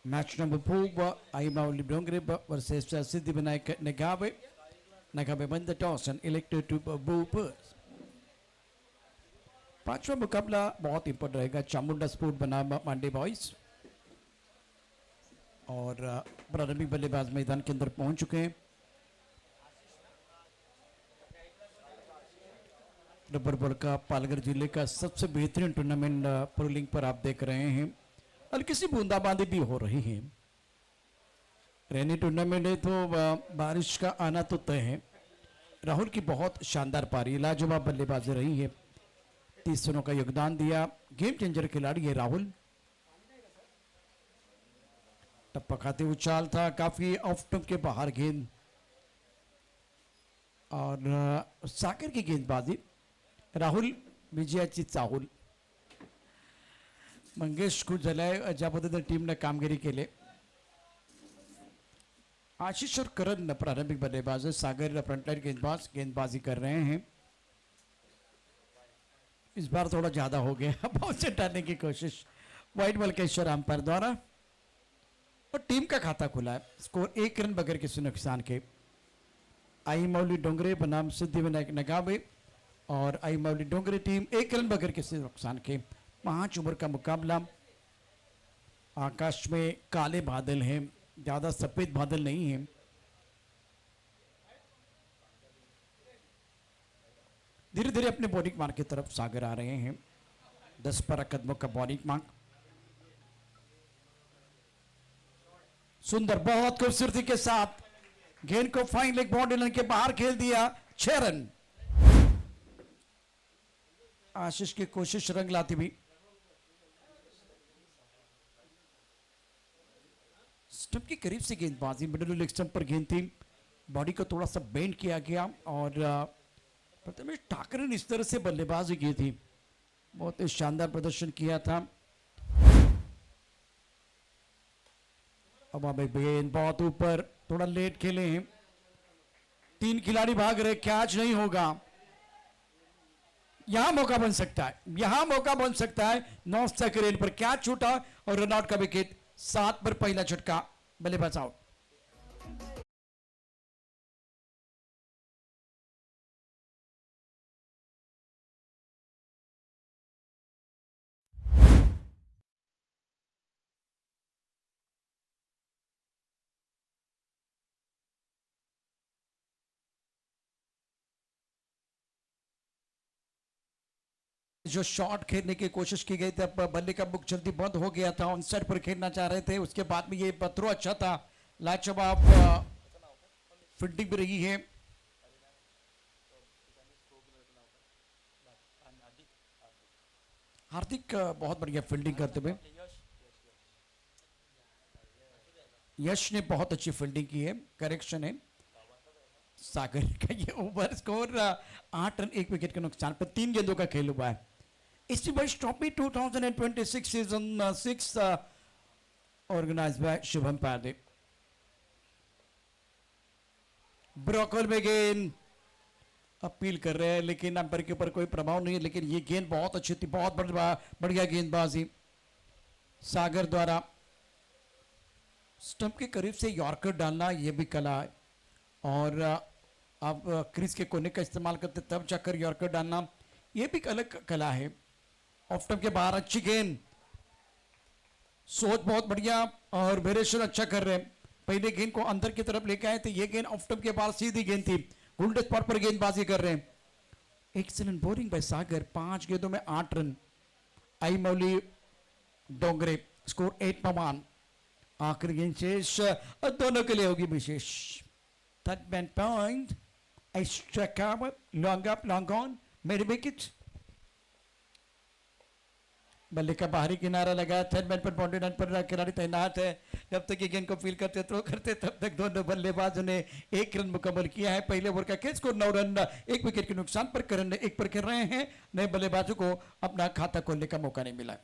Match number 4, Aima Librongrib versus Siddhivinayak Nagabe. Nagabe won the toss and elected to bow first. पांचवा मुकाबला बहुत important रहेगा Chamunda sport बनाम मांडे boys और प्रारंभिक बल्लेबाज मैदान के अंदर पहुंच चुके हैं। रबर बॉल का पालघर जिले का सबसे बेहतरीन टूर्नामेंट प्रोलिंग पर आप देख रहे हैं। हल्की सी बूंदाबांदी भी हो रही है। रेनी टूर्नामेंट है तो बारिश का आना तो तय है। राहुल की बहुत शानदार पारी, लाजवाब बल्लेबाजी रही है। 30 रनों का योगदान दिया। गेम चेंजर खिलाड़ी है राहुल। टप्पा खाते उछाल था, काफी ऑफ स्टंप के बाहर गेंद और सागर की गेंदबाजी। राहुल विजयाची चाहूल। मंगेश खुश झालाय ज्या पद्धतीने टीमने कामगिरी केली। आशीष और करण प्रारंभिक बल्लेबाज, सागर फ्रंटलाइन गेंदबाजी कर रहे हैं। इस बार थोड़ा ज्यादा हो गया, बहुत से टालने की कोशिश वाइट बॉल के इशारा अंपायर द्वारा और टीम का खाता खुला है। स्कोर 1 रन बगैर किसी नुकसान के। आई मौली डोंगरे बनाम सिद्धिविनायक नगाबे और आई मौली डोंगरे टीम 1 रन बगैर किसी नुकसान के। 5 ओवर का मुकाबला। आकाश में काले बादल हैं, ज्यादा सफेद बादल नहीं हैं। धीरे धीरे अपने बॉलिंग मार्क की तरफ सागर आ रहे हैं। 10-12 कदमों का बॉलिंग मार्क। सुंदर, बहुत खूबसूरती के साथ गेंद को फाइन लेग बाउंड्री लाइन के बाहर खेल दिया। 6 रन। आशीष की कोशिश रंग लाती हुई। स्टंप के करीब से गेंदबाजी, मिडिल लेग स्टंप पर गेंद थी। बॉडी को थोड़ा सा बेंड किया गया और प्रथमेश ठाकरे ने इस तरह से बल्लेबाजी की थी। बहुत ही शानदार प्रदर्शन किया था। अब गेंद बहुत ऊपर, थोड़ा लेट खेले हैं। 3 खिलाड़ी भाग रहे, कैच नहीं होगा। यहां मौका बन सकता है, यहां मौका बन सकता है। 9 सेकंड पर कैच छूटा और रनआउट का विकेट। 7 पर पहला झटका, बल्लेबाज आउट। जो शॉट खेलने की कोशिश की गई थी, बल्ले का मुख जल्दी बंद हो गया था। ऑन साइड पर खेलना चाह रहे थे। उसके बाद में ये थ्रो अच्छा था। लाजवाब फील्डिंग भी रही है। हार्दिक बहुत बढ़िया फील्डिंग करते हुए। यश ने बहुत अच्छी फील्डिंग की है। करेक्शन है। सागर का ये ओवर स्कोर 8 रन 1 विकेट के नुकसान पर 3 गेंदों का खेल हुआ है। इसी वर्ष trophy 2026 season 6 organised by Shubham Pandey. ब्रोकल में गेंद अपील कर रहे हैं लेकिन अंपायर के ऊपर कोई प्रभाव नहीं है। लेकिन ये गेंद बहुत अच्छी थी, बहुत बढ़िया गेंदबाजी सागर द्वारा। स्टंप के करीब से यॉर्कर डालना ये भी कला है और आप क्रीज के कोने का इस्तेमाल करते तब जाकर यॉर्कर डालना ये भी अलग कला है। ऑफ स्टंप के बाहर अच्छी गेंद, सोच बहुत बढ़िया और वेरिएशन अच्छा कर रहे हैं। पहले गेंद को अंदर की तरफ लेके आए थे, ये गेंद ऑफ स्टंप के बाहर सीधी गेंद थी। गुल्डन स्पॉट पर गेंदबाजी कर रहे हैं। एक्सीलेंट बोलिंग बाय सागर। 5 गेंदों में 8 रन। आई मौली डोंगरे स्कोर 8 पर 1। आखिरी गेंद शेष दोनों के लिए होगी विशेष। Third man point, a struck out, long up, long on, मेरी विकेट। बल्ले का बाहरी किनारा लगा। थर्ड मैन पर बाउंड्री लाइन पर खिलाड़ी तैनात है। जब तक ये गेंद को फील करते थ्रो करते तब तक दोनों बल्लेबाजों ने 1 रन मुकम्मल किया है। पहले ओवर का खेल स्कोर 9 रन 1 विकेट के नुकसान पर। करण ने 1 पर खेल रहे हैं। नए बल्लेबाजों को अपना खाता खोलने का मौका नहीं मिला।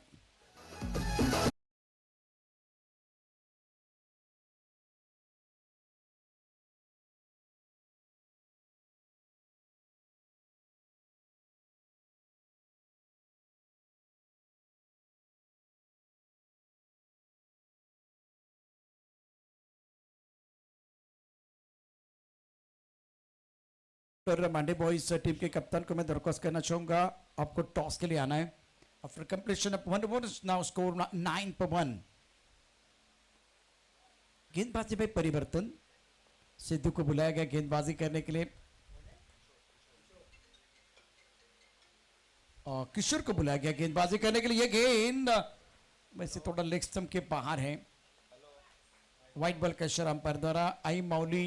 पर मांडे बॉयज टीम के कप्तान को मैं दरख्वास्त करना चाहूंगा, आपको टॉस के लिए आना है। After completion of 1 over now score 9-1। गेंदबाजी में परिवर्तन, सिद्धू को बुलाया गया गेंदबाजी करने के लिए और किशोर को बुलाया गया गेंदबाजी करने के लिए। ये गेंद वैसे थोड़ा लेग स्टंप के बाहर है। व्हाइट बॉल का इशारा अंपायर द्वारा। आई माउली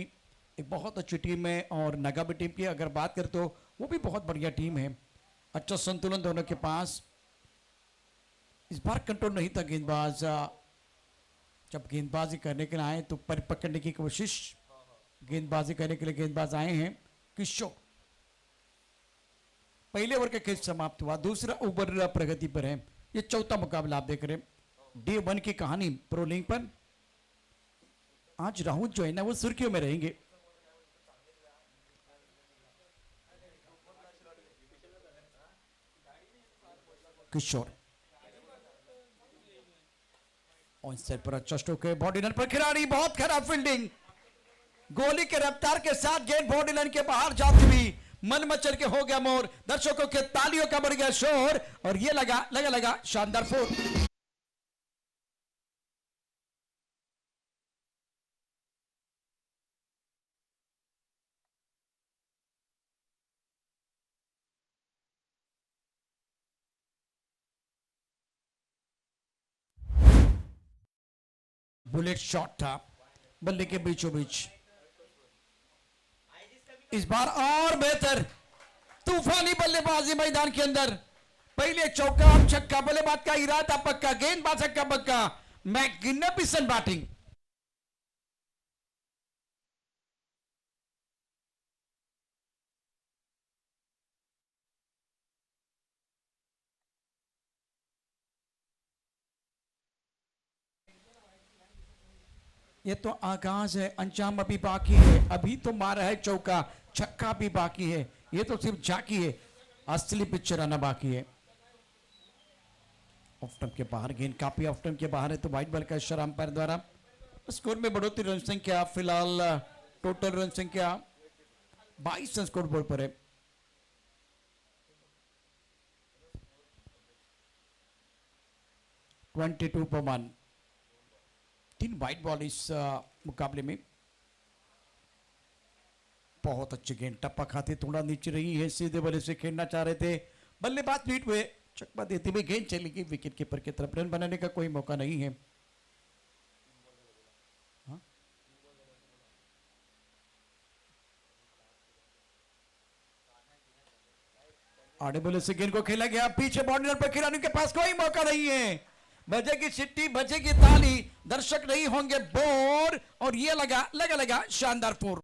एक बहुत अच्छी टीम है और नगाबी टीम की अगर बात करें तो वो भी बहुत बढ़िया टीम है। अच्छा संतुलन दोनों के पास। इस बार कंट्रोल नहीं था गेंदबाज, जब गेंदबाजी करने के लिए आए तो पर पकड़ने की कोशिश, गेंदबाजी करने के लिए गेंदबाज आए हैं किशोर। पहले ओवर का खेल समाप्त हुआ, दूसरा ओवर प्रगति पर है। ये चौथा मुकाबला आप देख रहे हैं डे 1 की कहानी प्रो लीग पर। आज राहुल जो है ना वो सुर्खियों में रहेंगे। किशोर ऑन साइड पर अच्छा स्ट्रोक है, बॉडी लाइन पर खिलाड़ी, बहुत खराब फील्डिंग। गोली के रफ्तार के साथ गेंद बॉडी लाइन के बाहर जाती हुई मन मचल के हो गया मोर। दर्शकों के तालियों का बढ़ गया शोर और ये लगा शानदार फोर। बुलेट शॉट था बल्ले के बीचों बीच। इस बार और बेहतर तूफानी बल्लेबाजी मैदान के अंदर। पहले चौका अब छक्का, बल्लेबाज का इरादा पक्का, गेंदबाज छक्का पक्का। Magnificent batting. ये तो आगाज है, अंजाम अभी बाकी है। अभी तो मारा है चौका, छक्का भी बाकी है। ये तो सिर्फ झांकी है, असली पिक्चर आना बाकी है। ऑफ स्टंप के बाहर गेंद काफी ऑफ स्टंप के बाहर है तो व्हाइट बॉल का इशारा अंपायर द्वारा। स्कोर में बढ़ोतरी, रन संख्या फिलहाल टोटल रन संख्या 22 स्कोर बोर्ड पर है। ट्वेंटी 22 तीन व्हाइट बॉल इस मुकाबले में। बहुत अच्छी गेंद, टप्पा खाते थोड़ा नीचे रही है, सीधे बल्ले से खेलना चाह रहे थे, बल्लेबाज पीट हुए, चकमा देते हुए गेंद चली गई विकेट कीपर की तरफ। रन बनाने का कोई मौका नहीं है। हाँ? आड़े बल्ले से गेंद को खेला गया, पीछे बाउंड्री पर खिलाड़ी के पास कोई मौका नहीं है। बजेगी सिट्टी, बजेगी ताली, दर्शक नहीं होंगे बोर और ये लगा शानदार फोर।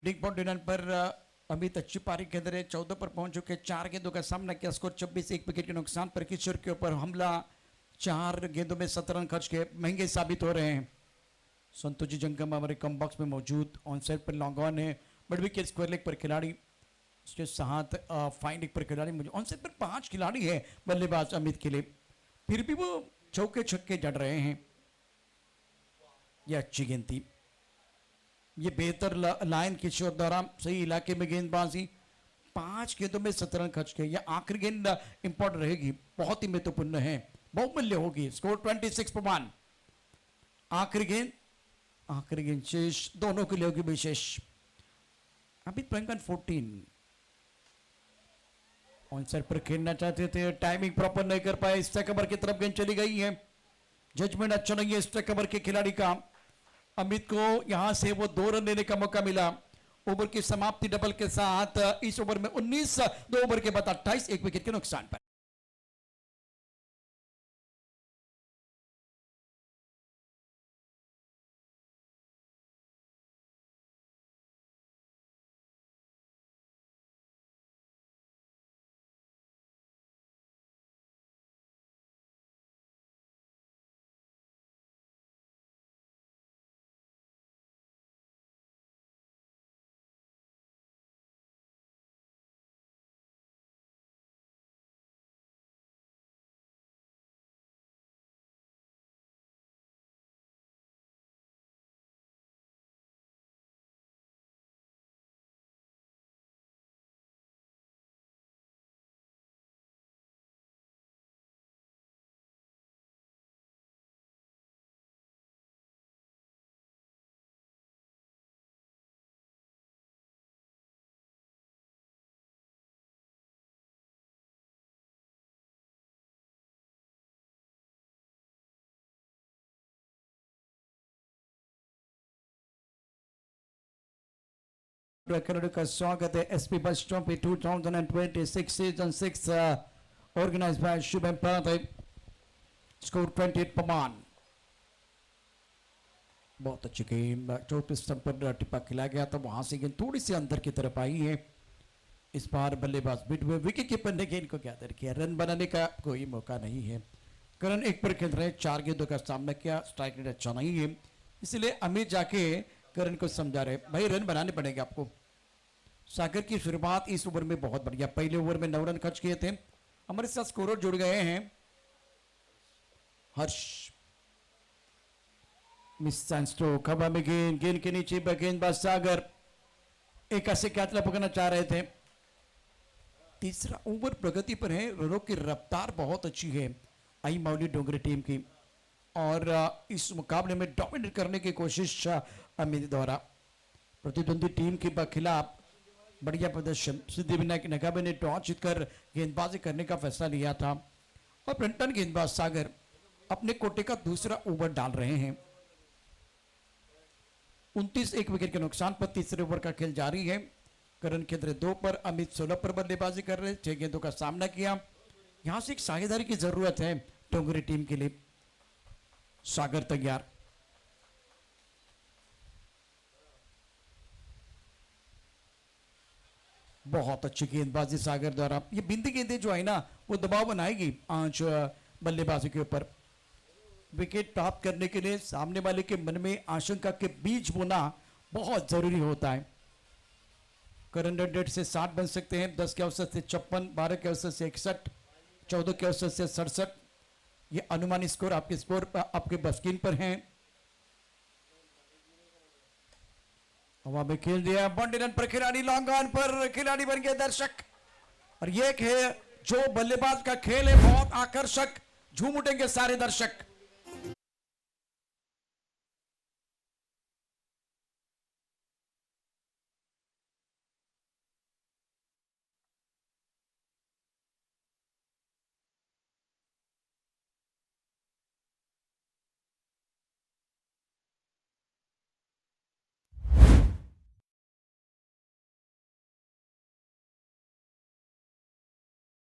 बिग बाउंड्री रन पर अमित अच्छी पारी के अंदर 14 पर पहुंच चुके, 4 गेंदों का सामना किया, स्कोर 26, 1 विकेट के नुकसान पर। किशोर के ऊपर हमला, 4 गेंदों में 17 रन खर्च के महंगे साबित हो रहे हैं। संतोष जी जंगम हमारे कम बॉक्स में मौजूद, on side per long on है, बट विकेट स्क्वायर लेग पर खिलाड़ी, उसके साथ फाइन लेग पर खिलाड़ी मौजूद। ऑन साइड पर 5 खिलाड़ी है बल्लेबाज अमित के लिए, फिर भी वो चौके छक्के जड़ रहे हैं। यह अच्छी गेंद थी, ये बेहतर लाइन किशोर द्वारा, सही इलाके में गेंदबाजी। 5 गेंदों में 17 रन खर्च किए। यह आखिरी गेंद इंपॉर्टेंट रहेगी, बहुत ही महत्वपूर्ण है, बहुमूल्य होगी। स्कोर 26-1। आखिरी गेंद शेष, दोनों के लिए होगी विशेष। अभी 14 ऑन साइड पर खेलना चाहते थे, टाइमिंग प्रॉपर नहीं कर पाए, स्ट्राइक कवर की तरफ गेंद चली गई है। जजमेंट अच्छा नहीं है स्ट्राइक कवर के खिलाड़ी का। अमित को यहां से वो 2 रन लेने का मौका मिला। ओवर की समाप्ति डबल के साथ इस ओवर में 19, 2 ओवर के बाद 28, 1 विकेट के नुकसान पर। खिलाड़ियों का स्वागत है SP bus trophy 2026 season 6 organize by Shubham Paradip. Score 28 पमान। बहुत अच्छी गेंद चौथे स्टंप पर टिप्पा खिलाया गया था, वहां से गेंद थोड़ी सी अंदर की तरफ आई है। इस बार बल्लेबाज मिड में विकेट कीपर ने गेंद को गैदर किया, रन बनाने का कोई मौका नहीं है। करण एक पर खेल रहे, 4 गेंदों का सामना किया, स्ट्राइक रेट अच्छा नहीं है, इसलिए अमित जाके करण को समझा रहे भाई रन बनाने पड़ेंगे आपको। सागर की शुरुआत इस ओवर में बहुत बढ़िया, पहले ओवर में 9 रन खर्च किए थे। हमारे साथ स्कोरर जुड़ गए हैं हर्ष। मिस स्ट्रोक हवा में गेंद, गेंद के नीचे गेंदबाज सागर एक ऐसे कैच पकड़ना चाह रहे थे। तीसरा ओवर प्रगति पर है, रनों की रफ्तार बहुत अच्छी है आई माउली डोंगरी टीम की, और इस मुकाबले में डोमिनेट करने की कोशिश अमित द्वारा। प्रतिद्वंदी टीम के खिलाफ बढ़िया प्रदर्शन, सिद्धिविनायक नगाबे ने टॉस जीतकर गेंदबाजी करने का फैसला लिया था, और फ्रंटन गेंदबाज सागर अपने कोटे का दूसरा ओवर डाल रहे हैं। 29 एक विकेट के नुकसान पर तीसरे ओवर का खेल जारी है। करण केंद्र 2 पर, अमित 16 पर बल्लेबाजी कर रहे, 6 गेंदों का सामना किया। यहां से एक साझेदारी की जरूरत है डोंगरी टीम के लिए। सागर तैयार, बहुत अच्छी गेंदबाजी सागर द्वारा। ये बिंदी गेंदें जो है ना वो दबाव बनाएगी आज बल्लेबाजी के ऊपर। विकेट प्राप्त करने के लिए सामने वाले के मन में आशंका के बीज बोना बहुत जरूरी होता है। करंट रन रेट से 60 बन सकते हैं, 10 के औसत से 56, 12 के औसत से 61, 14 के औसत से 67। ये अनुमानित स्कोर आपके स्क्रीन पर हैं। हवा में खेल दिया, बंडी रन पर खिलाड़ी, लॉन्ग ऑन पर खिलाड़ी बन गए दर्शक। और ये है जो बल्लेबाज का खेल है, बहुत आकर्षक, झूम उठेंगे सारे दर्शक।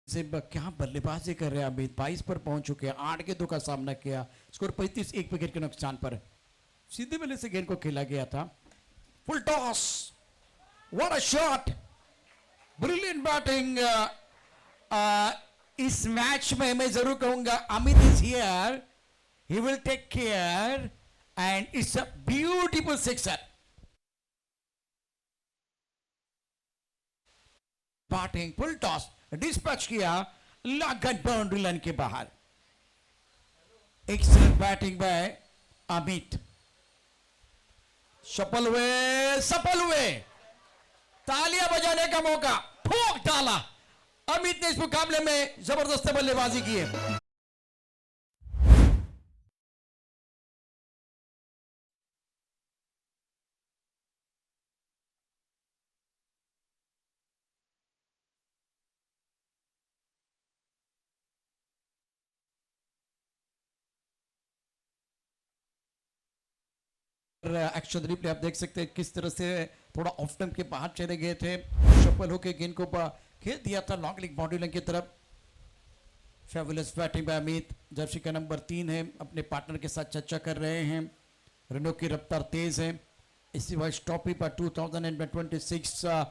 क्या बल्लेबाजी कर रहे हैं अमित, 22 पर पहुंच चुके हैं, 8 गेंदों का सामना किया, स्कोर 35 एक विकेट के नुकसान पर। सीधे बल्ले से गेंद को खेला गया था। Full toss, what a shot, brilliant batting. इस मैच में मैं जरूर कहूंगा Amit is here, he will take care and it's a beautiful sixer. Batting full toss dispatch किया, लागत बाउंड्री लाइन के बाहर। Excellent batting by Amit. सफल हुए, तालियां बजाने का मौका, ठोक डाला अमित ने। इस मुकाबले में जबरदस्त बल्लेबाजी की है। एक्शन रिप्ले आप देख सकते हैं किस तरह से थोड़ा ऑफ स्टंप के बाहर चले गए थे, सफल होकर गेंद को खेल दिया था लॉन्ग लीग बाउंड्री लाइन की तरफ। Fabulous batting by Amit, Jersey का नंबर 3 है, अपने पार्टनर के साथ चर्चा कर रहे हैं। रनों की रफ्तार तेज है। इसी वर्ष ट्रॉफी पर 2026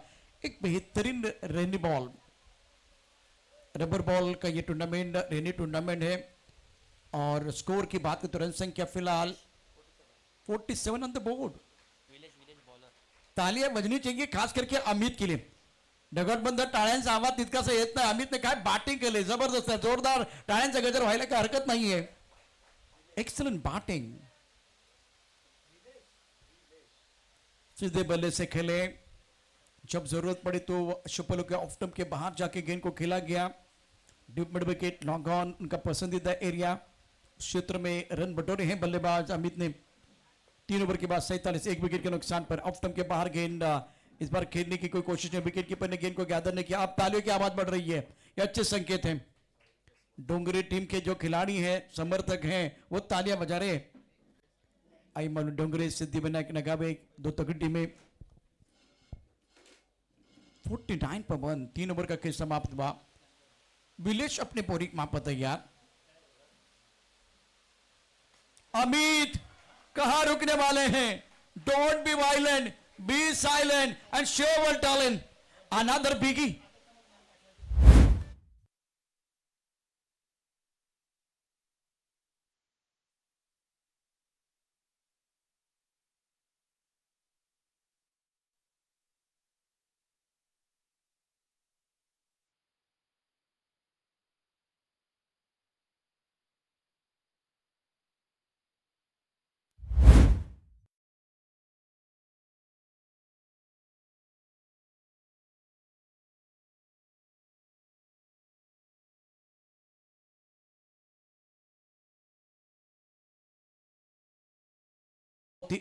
एक बेहतरीन रेनी बॉल, रबर बॉल का ये टूर्नामेंट रेनी टूर्नामेंट है। और स्कोर की बात करें तो रन संख्या फिलहाल 47 ऑन द बोर्ड। तालियां बजनी चाहिए खास करके अमित के लिए। दगड बंद टाळ्यांचा आवाज तितकासा येत नाही। अमितने काय बॅटिंग केले, जबरदस्त आहे, जोरदार टाळ्यांचा गजर व्हायला काही हरकत नाहीये। एक्सलेंट बैटिंग, सीधे बल्ले से खेले, जब जरूरत पड़ी तो शुपलो के ऑफ स्टंप के बाहर जाके गेंद को खेला गया। Deep mid wicket, long on उनका पसंदीदा एरिया। क्षेत्र में रन बटोरे हैं बल्लेबाज अमित ने। 3 ओवर के बाद 47 एक विकेट के नुकसान पर ऑफ स्टंप के बाहर गेंद। इस बार खेलने की कोई कोशिश नहीं, विकेट कीपर ने गेंद को गैदर नहीं किया। अब तालियों की आवाज बढ़ रही है, ये अच्छे संकेत हैं। डोंगरी टीम के जो खिलाड़ी हैं, समर्थक हैं, वो तालियां बजा रहे। आई मालूम डोंगरी सिद्धिविनायक नगाबे 2 तगड़ी टीमें। 49 पर 1 3 ओवर का खेल समाप्त हुआ। विलेश अपने पोरी मापा तैयार। अमित कहां रुकने वाले हैं? Don't be violent, be silent and show your talent. Another biggie.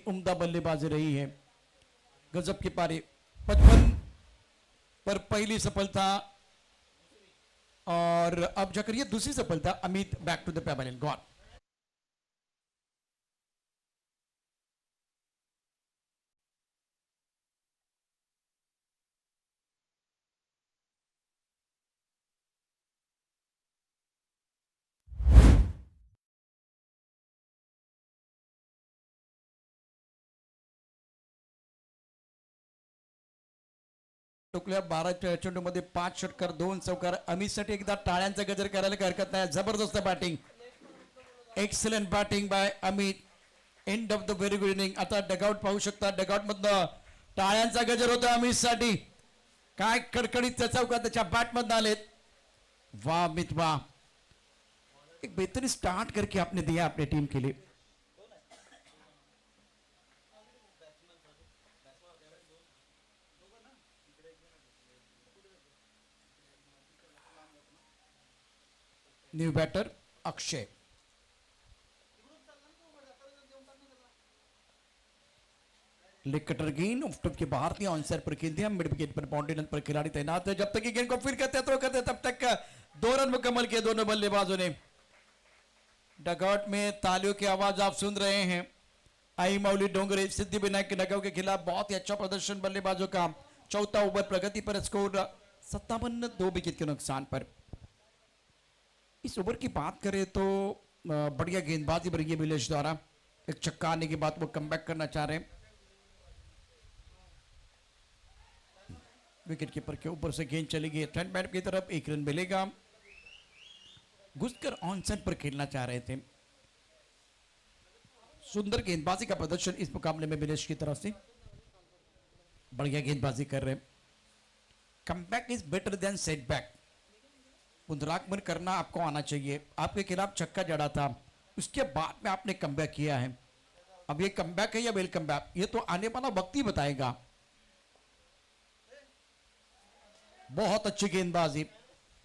उम्दा बल्लेबाजी रही है। गजब की पारी। 55 पर पहली सफलता और अब जाकर ये दूसरी सफलता। Amit back to the pavilion gone. टोकल्या 12 चेंडूमध्ये 5 षटकार 2 चौकार। अमितसाठी एकदा टाळ्यांचा गजर करायला काही हरकत नाही। जबरदस्त batting, excellent batting by Amit. End of the very good inning. आता डगआउट पाहू शकता। डगआउट मधनं टाळ्यांचा गजर होता अमितसाठी। काय कडकडीत चौकार त्याच्या बॅट मधनं आलेत। वाह अमित वाह, एक बेहतरीन स्टार्ट करके आपने दिया अपने टीम के लिए। न्यू बैटर अक्षय। लेग कटर गेंद ऑफ टॉप के बाहर थी। ऑन साइड पर खेल दिया। मिड विकेट पर बाउंड्री लाइन पर खिलाड़ी तैनात है। जब तक गेंद को फिर करते थ्रो करते तब तक 2 रन मुकम्मल किए दोनों बल्लेबाजों ने। डगआउट में तालियों की आवाज आप सुन रहे हैं। आई मौली डोंगरे सिद्धिविनायक के नगव के खिलाफ बहुत ही अच्छा प्रदर्शन बल्लेबाजों का। चौथा ओवर प्रगति पर स्कोर 57, 2 विकेट के नुकसान पर। इस ओवर की बात करें तो बढ़िया गेंदबाजी बनी है विलेश द्वारा। एक छक्का आने के बाद वो कमबैक करना चाह रहे हैं। विकेट कीपर के ऊपर से गेंद चली गई फ्रंट बैट की तरफ। 1 रन मिलेगा। घुसकर ऑन साइड पर खेलना चाह रहे थे। सुंदर गेंदबाजी का प्रदर्शन इस मुकाबले में विलेश की तरफ से। बढ़िया गेंदबाजी कर रहे हैं। Comeback is better than setback. पुनरागमन करना आपको आना चाहिए। आपके खिलाफ छक्का जड़ा था, उसके बाद में आपने कमबैक किया है। अब ये कमबैक है या वेलकम बैक, ये तो आने वाला वक्त ही बताएगा। बहुत अच्छी गेंदबाजी,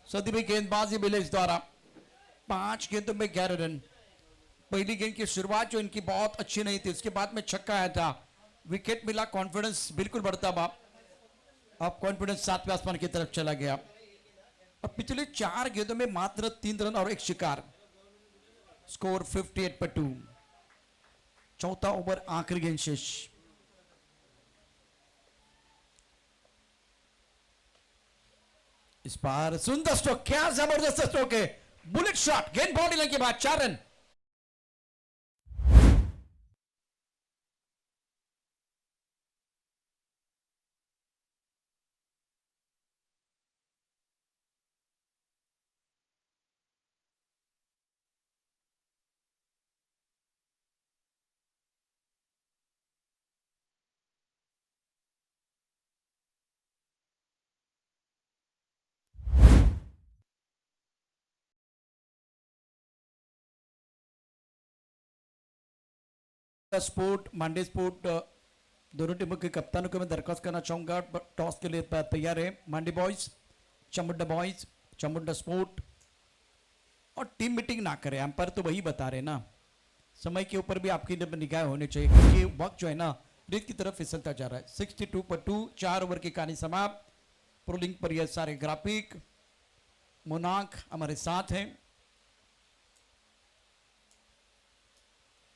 सदी गेंदबाजी विलेश द्वारा। 5 गेंदों में 11 रन। पहली गेंद की शुरुआत जो इनकी बहुत अच्छी नहीं थी, उसके बाद में छक्का आया था, विकेट मिला, कॉन्फिडेंस बिल्कुल बढ़ता हुआ। अब कॉन्फिडेंस 7वें आसमान की तरफ चला गया। और पिछले 4 गेंदों में मात्र 3 रन और 1 शिकार। स्कोर 58 पर 2। चौथा ओवर आखिरी गेंद शेष। इस बार सुंदर स्ट्रोक, क्या जबरदस्त स्ट्रोक है। बुलेट शॉट, गेंद बाउंड्री लाइन के बाद 4 रन। स्पोर्ट, मांडे स्पोर्ट दोनों टीमों के कप्तानों को मैं दरख्वास्त करना चाहूंगा, टॉस के लिए तैयार है। मांडे बॉयज, चामुंडा स्पोर्ट। और टीम मीटिंग ना करें, अंपायर तो वही बता रहे ना। समय के ऊपर भी आपकी निगाह होनी चाहिए, क्योंकि वक्त जो है ना रेत की तरफ फिसलता जा रहा है। 62 पर 2, 4 ओवर की कहानी समाप्त। प्रोलिंग पर यह सारे ग्राफिक मोनाक हमारे साथ हैं।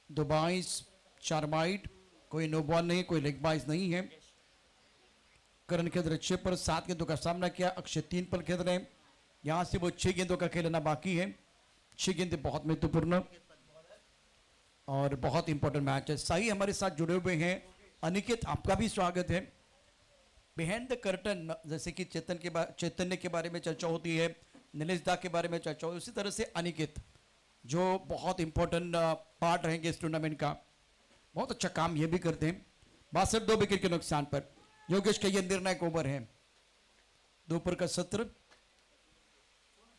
2 बाइस, 4 वाइड, कोई नो बॉल नहीं, कोई लेग बाइस नहीं है। करण खेल रहे 6 पर 7 गेंदों का सामना किया, अक्षय 3 पर खेल रहे हैं। यहां से वो 6 गेंदों का खेलना बाकी है। 6 गेंदें बहुत महत्वपूर्ण और बहुत इंपॉर्टेंट मैच है। साई हमारे साथ जुड़े हुए हैं। अनिकेत, आपका भी स्वागत है। बिहाइंड द कर्टन, जैसे कि चैतन्य के बारे में चर्चा होती है, नीलेश दा के बारे में चर्चा होती है, उसी तरह से अनिकेत जो बहुत इंपॉर्टेंट पार्ट रहेंगे इस टूर्नामेंट का, बहुत अच्छा काम ये भी करते हैं। 62 2 विकेट के नुकसान पर योगेश का ये निर्णायक ओवर है। दोपहर का सत्र,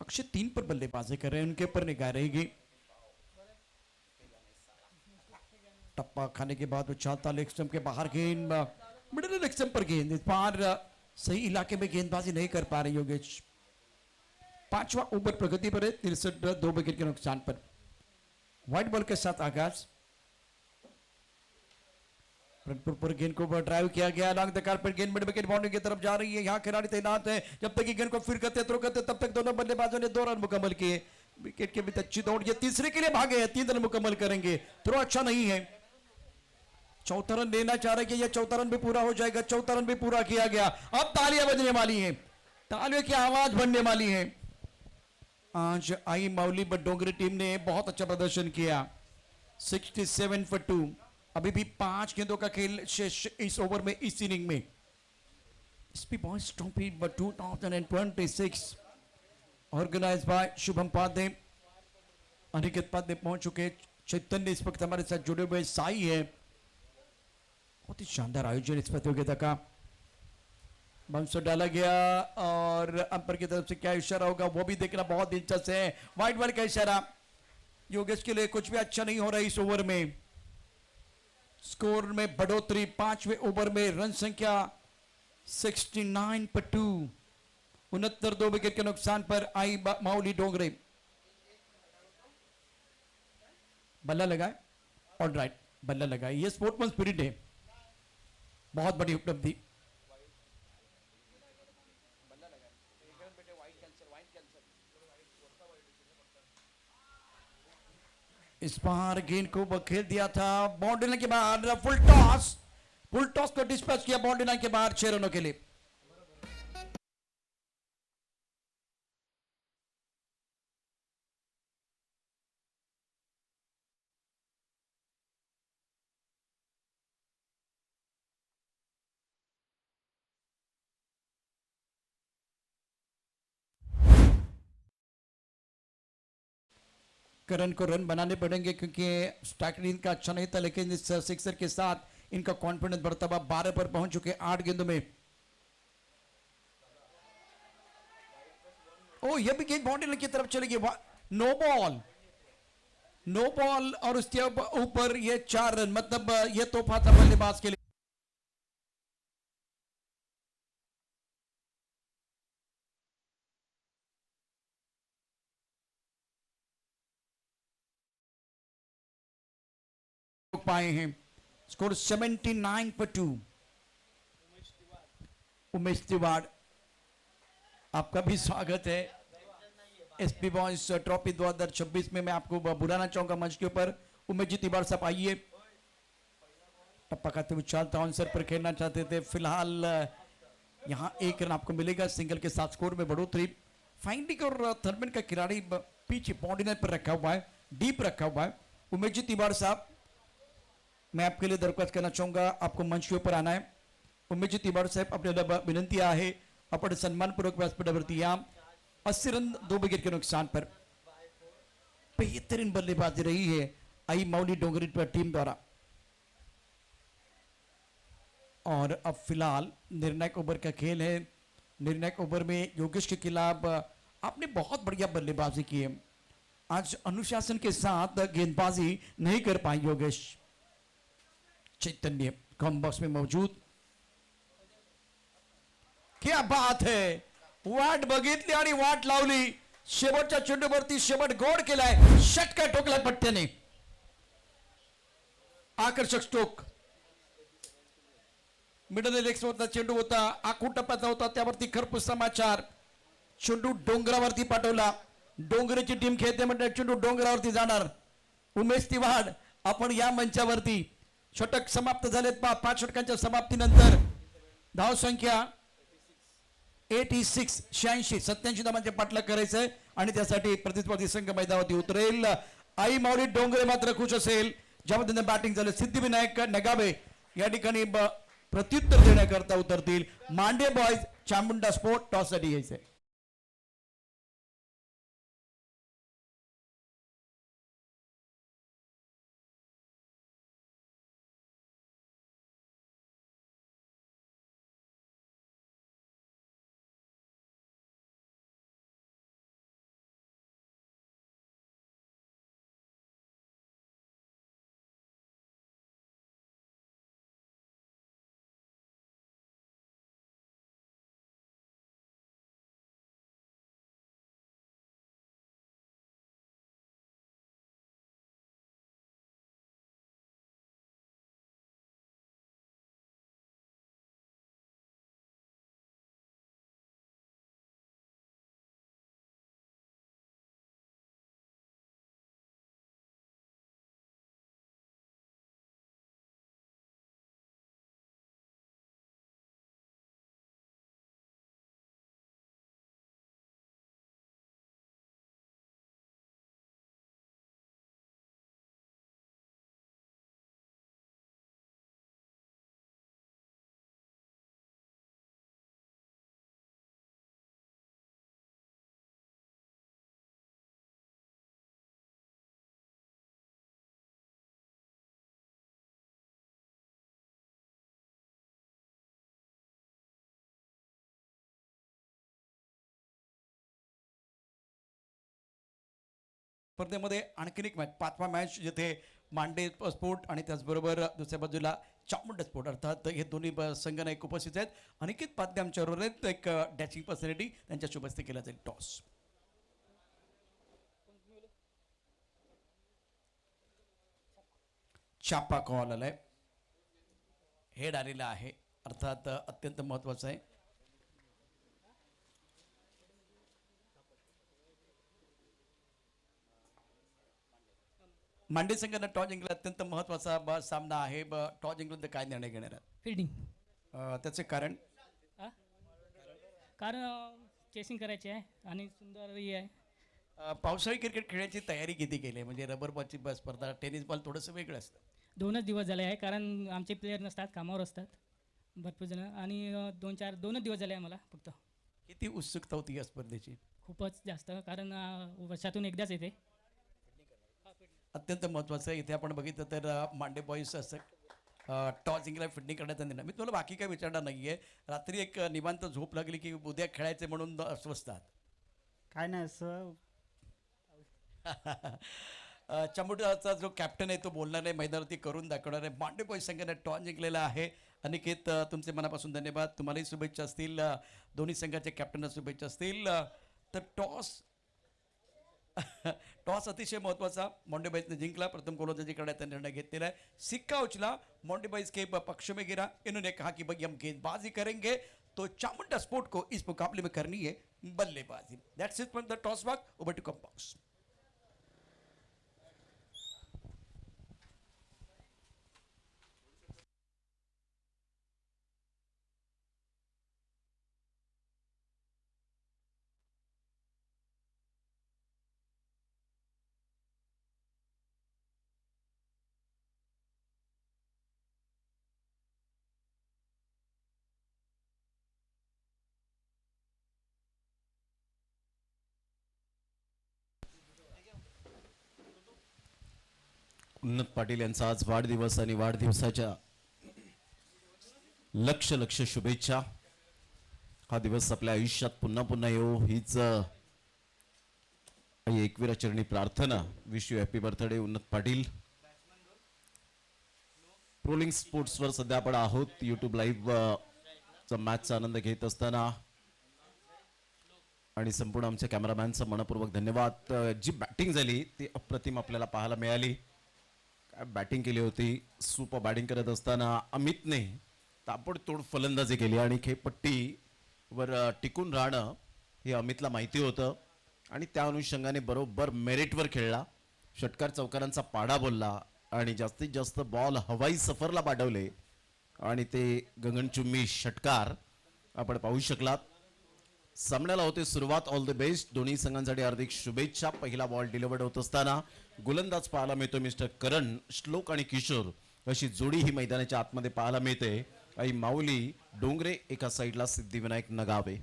अक्षय 3 पर बल्लेबाजी कर रहे हैं, उनके ऊपर निगाह रहेगी। टप्पा खाने के बाद उछालता लेग स्टंप के बाहर गेंद, मिडिल लेग स्टंप पर गेंद, इस बार सही इलाके में गेंदबाजी नहीं कर पा रहे योगेश। 5वां ओवर प्रगति पर है, 63 2 विकेट के नुकसान पर। व्हाइट बॉल के साथ आगाज, पर गेंद को ड्राइव किया गया, लॉन्ग द कारपेट, गेंद मिड विकेट बाउंड्री की तरफ जा रही है। यहां खिलाड़ी तैनात है, जब तक कि गेंद को फिर करते थ्रो करते तब तक दोनों बल्लेबाजों ने 2 रन मुकम्मल किए। विकेट के बीच अच्छी दौड़, ये तीसरे के लिए भागे हैं, 3 रन मुकम्मल करेंगे। थ्रो अच्छा नहीं है, चौथा रन लेना चाह रहे कि यह चौथा रन भी पूरा हो जाएगा। चौथा रन भी पूरा किया गया। अब तालियां बजने वाली हैं, तालियों की आवाज बनने वाली है। आज आई माउली बडोंगरी टीम ने बहुत अच्छा प्रदर्शन किया, 67 for 2। अभी भी 5 गेंदों का खेल शेष इस ओवर में, इस इनिंग में। SP boys trophy 2026 organise by Shubham Pade, Aniket पादे पहुंच चुके। चैतन्य इस वक्त हमारे साथ जुड़े हुए, साई है। बहुत ही शानदार आयोजन इस प्रतियोगिता का। बाउंसर डाला गया और अंपायर की तरफ से क्या इशारा होगा वो भी देखना बहुत दिलचस्प है। व्हाइट बॉल का इशारा, योगेश के लिए कुछ भी अच्छा नहीं हो रहा है इस ओवर में। स्कोर में बढ़ोतरी, 5वें ओवर में रन संख्या 69 पर 2, 69 2 विकेट के नुकसान पर आई माउली डोंगरे। बल्ला लगाए, ऑलराइट, बल्ला लगाए, ये स्पोर्ट्समैन स्पिरिट है, बहुत बड़ी उपलब्धि। इस बार गेंद को बखेर दिया था, बाउंड्री लाइन के बाहर, फुल टॉस को डिस्पैच किया बाउंड्री लाइन के बाहर 6 रनों के लिए। करण को रन बनाने पड़ेंगे क्योंकि स्ट्राइक रेट का अच्छा नहीं था, लेकिन इस सिक्सर के साथ इनका कॉन्फिडेंस बढ़ता हुआ 12 पर पहुंच चुके 8 गेंदों में। ओ ये भी गेंद बाउंड्री लाइन की तरफ चली गई, नो बॉल, नो बॉल और उसके ऊपर ये 4 रन, मतलब ये तोहफा था बल्लेबाज के लिए। पाए हैं, स्कोर 79 पर 2। उमेश तिवाड़, आपका भी स्वागत है एसपी बॉयज ट्रॉफी 2026 में। मैं आपको बुलाना चाहूंगा मंच के ऊपर। उमेश जी तिवाड़ साहब आइए। टप्पा खाते हुए चाल आंसर पर खेलना चाहते थे, फिलहाल यहां 1 रन आपको मिलेगा, सिंगल के साथ स्कोर में बढ़ोतरी। फाइंडिंग और थर्डमैन का खिलाड़ी पीछे बाउंड्री लाइन पर रखा हुआ है, डीप रखा हुआ है। उमेश जी तिवाड़ साहब, मैं आपके लिए दरख्वास्त करना चाहूंगा, आपको मंच के ऊपर आना है। उमेश जी तिवाड़ साहब, अपने विनंती आहे, अपने सम्मानपूर्वक व्यासपीठावरती या। 80 रन 2 विकेट के नुकसान पर बेहतरीन बल्लेबाजी रही है आई माउली डोंगरी टीम द्वारा। और अब फिलहाल निर्णायक ओवर का खेल है। निर्णायक ओवर में योगेश के खिलाफ आपने बहुत बढ़िया बल्लेबाजी की है। आज अनुशासन के साथ गेंदबाजी नहीं कर पाए योगेश। चैतन्य कॉम्बॉक्स बॉक्स में मौजूद, क्या बात है, वाट बघितली आणि वाट लावली, शेवटच्या चेंडूवरती शेवट गोड केलाय, षटकार ठोकला पट्ट्याने, आकर्षक स्ट्रोक। मिडल लेग्स वरचा चेंडू होता, आखूड टप्प्याचा होता, त्यावरती खरपूस समाचार, चेंडू डोंगरावरती पाठवला। डोंगरेची टीम खेळते म्हणजे चेंडू डोंगरावरती जाणार। उमेश तिवाड, आपण या मंचावरती षटक समाप्त झालेत, 5 षटकांच्या समाप्तीनंतर धाव संख्या 87 धावांचे पाठलाग करायचं आहे आणि त्यासाठी प्रतिस्पर्धी संघ मैदानावरती उतरेल. आई माऊली डोंगरे मात्र खुश असेल ज्यामध्ये बॅटिंग झालं. सिद्धिविनायक नगावे या ठिकाणी प्रत्युत्तर देण्याकरता उतरतील. मांडे बॉयज चामुंडा स्पोर्ट टॉस साठी यायचंय. स्पर्धेमध्ये आणखीन एक मॅच 5वा मॅच जिथे मांडे स्पोर्ट आणि त्याचबरोबर दुसऱ्या बाजूला चामुंडा स्पोर्ट अर्थात हे दोन्ही संघ एक उपस्थित आहेत. अनिकेत पाध्ये आमच्याबरोबर आहेत. एक डॅचिंग पर्सनॅलिटी त्यांच्या शुभ हस्ते केला जाईल टॉस. छापा कॉल आलाय. हेड आलेला आहे अर्थात अत्यंत महत्वाचं आहे. मांडे संघानं टॉस जिंकला. अत्यंत महत्वाचा सामना आहे. टॉस जिंकून काय निर्णय घेणार आहेत? फिल्डिंग. त्याचे कारण कारण चेसिंग करायची आहे आणि सुंदरही आहे. पावसाळी क्रिकेट खेळण्याची तयारी किती केली आहे? म्हणजे रबर बॉलची स्पर्धा, टेनिस बॉल थोडंसं वेगळं असतं. 2च दिवस झाले आहे कारण आमचे प्लेयर नसतात, कामावर असतात भरपूर जण आणि 2च दिवस झाले आहे मला फक्त. किती उत्सुकता होती या स्पर्धेची? खूपच जास्त कारण वर्षातून एकदाच येते. अत्यंत महत्त्वाचं आहे. इथे आपण बघितलं तर मांडे बॉईज असं टॉस जिंकला फिल्डिंग करण्याचा निर्णय. मी तुला बाकी काय विचारणार नाही आहे. रात्री एक निवांत झोप लागली की उद्या खेळायचे म्हणून अस्वस्थ आहात? काय नाही असं. चामुंडाचा जो कॅप्टन आहे तो बोलणार आहे, मैदानावरती करून दाखवणार आहे. मांडे बॉईज संघाने टॉस जिंकलेला आहे. अनिकेत तुमचे मनापासून धन्यवाद. तुम्हालाही शुभेच्छा असतील. दोन्ही संघाच्या कॅप्टनला शुभेच्छा असतील. तर टॉस अतिशय महत्त्वाचा. मांडे बॉईजने जिंकला. प्रथम गोलंदाजी करण्याचा निर्णय घेतलेला आहे. सिक्का उचला. मांडे बॉईज के पक्ष में गिरा. इन्होंने कहा कि भाई हम गेंदबाजी करेंगे तो चामुंडा स्पोर्ट को इस मुकाबले में करनी है बल्लेबाजी. That's it from the toss box. Over to compass. Unnat Patil यांचा आज वाढदिवस आणि वाढदिवसाच्या लक्ष शुभेच्छा. हा दिवस आपल्या आयुष्यात पुन्हा पुन्हा येऊ हीच एकविराचरणी प्रार्थना. विश यू हॅपी बर्थडे उन्नत पाटील. प्रोलिंग स्पोर्ट्सवर सध्या आपण आहोत. यूट्यूब लाईव्ह चा मॅचचा आनंद घेत असताना आणि संपूर्ण आमच्या कॅमेरामॅनचा मनपूर्वक धन्यवाद. जी बॅटिंग झाली ती अप्रतिम आपल्याला पाहायला मिळाली. काय बॅटिंग केली होती. सुपर बॅटिंग करत असताना अमितने ताबडतोड फलंदाजी केली आणि खेळपट्टीवर टिकून राहणं हे अमितला माहिती होतं आणि त्या अनुषंगाने बरोबर मेरिटवर खेळला. षटकार चौकारांचा पाढा बोलला आणि जास्तीत जास्त बॉल हवाई सफरला पाठवले आणि ते गगनचुंबी षटकार आपण पाहू शकलात. सामन्याला होते सुरुवात. All the best. दोन्ही संघांसाठी हार्दिक शुभेच्छा. पहिला बॉल डिलिव्हर्ड होत असताना गोलंदाज पाहायला मिळतो मिस्टर करण. श्लोक आणि किशोर अशी जोडी ही मैदानाच्या आतमध्ये पाहायला मिळते. आई माऊली डोंगरे एका साईडला, सिद्धिविनायक नगावे.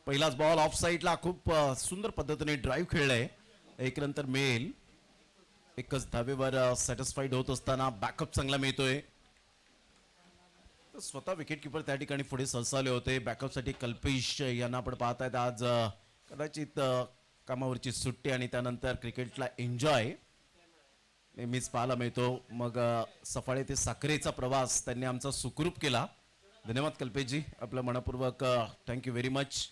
पहिलाच बॉल ऑफ साईडला खूप सुंदर पद्धतीने ड्राईव्ह खेळलाय. एक नंतर मिळेल. एकच धावेवर सॅटिस्फाईड होत असताना बॅकअप चांगला मिळतोय. स्वतः विकेट किपर त्या ठिकाणी पुढे सरसावले होते. बॅकअपसाठी कल्पेश यांना आपण पाहतायत. आज कदाचित कामावरची सुट्टी आणि त्यानंतर क्रिकेटला एन्जॉय नेहमीच पाहायला मिळतो. मग सफाळे ते साखरेचा प्रवास त्यांनी आमचा सुखरूप केला. धन्यवाद कल्पेशजी, आपलं मनपूर्वक थँक्यू व्हेरी मच.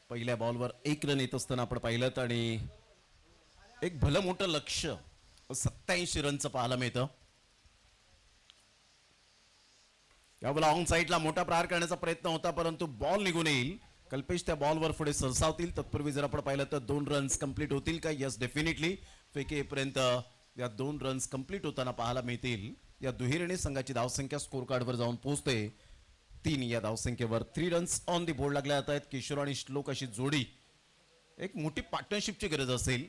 पहिल्या बॉलवर 1 रन येत असताना आपण पाहिलं आणि एक भलं मोठं लक्ष 87 रनचं पाहायला मिळतं. यावेळेला ऑन साईडला मोठा प्रहार करण्याचा प्रयत्न होता, परंतु बॉल निघून येईल. कल्पेश त्या बॉलवर पुढे सरसावतील. तत्पूर्वी जर आपण पाहिलं तर 2 रन्स कंप्लीट होतील का? Yes, definitely. फेकेपर्यंत या 2 रन्स कंप्लीट होताना पाहायला मिळतील. या दुहेरीने संघाची धावसंख्या स्कोर कार्डवर जाऊन पोहोचते 3. या धावसंख्येवर 3 रन्स ऑन दी बोर्ड लागल्या जात आहेत. किशोर आणि श्लोक अशी जोडी, एक मोठी पार्टनरशिपची गरज असेल.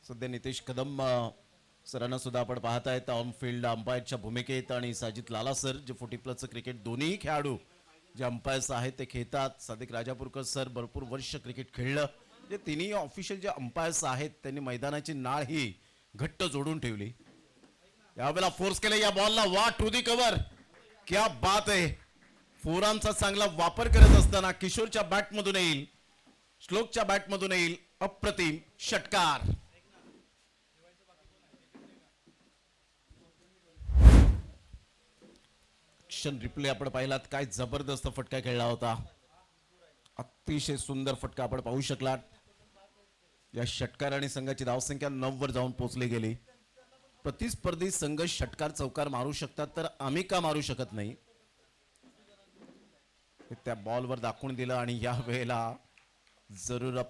सध्या नितेश कदम सरांना सुद्धा आपण पाहतायत ऑन फील्ड अंपायरच्या भूमिकेत आणि साजिद लाला सर जे 40+ क्रिकेट दोन्ही खेळाडू जे अंपायर्स आहेत ते खेळतात. सादिक राजापूरकर सर भरपूर वर्ष क्रिकेट खेळलं. जे तिन्ही ऑफिशियल जे अंपायर्स आहेत त्यांनी मैदानाची नाळ ही घट्ट जोडून ठेवली. यावेळेला फोर्स केला या बॉलला. वा टू दी कव्हर, क्या बात आहे. फोरआर्मचा चांगला वापर करत असताना किशोरच्या बॅटमधून येईल, श्लोकच्या बॅटमधून येईल अप्रतिम षटकार. रिप्ले आपण पाहिलात. काय जबरदस्त फटका खेळला होता. अतिशय सुंदर फटका आपण पाहू शकलात. या षटकाराने संघाची धावसंख्या 9 वर जाऊन पोहोचली गेली. प्रतिस्पर्धी संघ षटकार चौकार मारू शकतात, तर आम्ही का मारू शकत नाही? त्या बॉलवर दाखवून दिलं आणि या वेळेला जरूर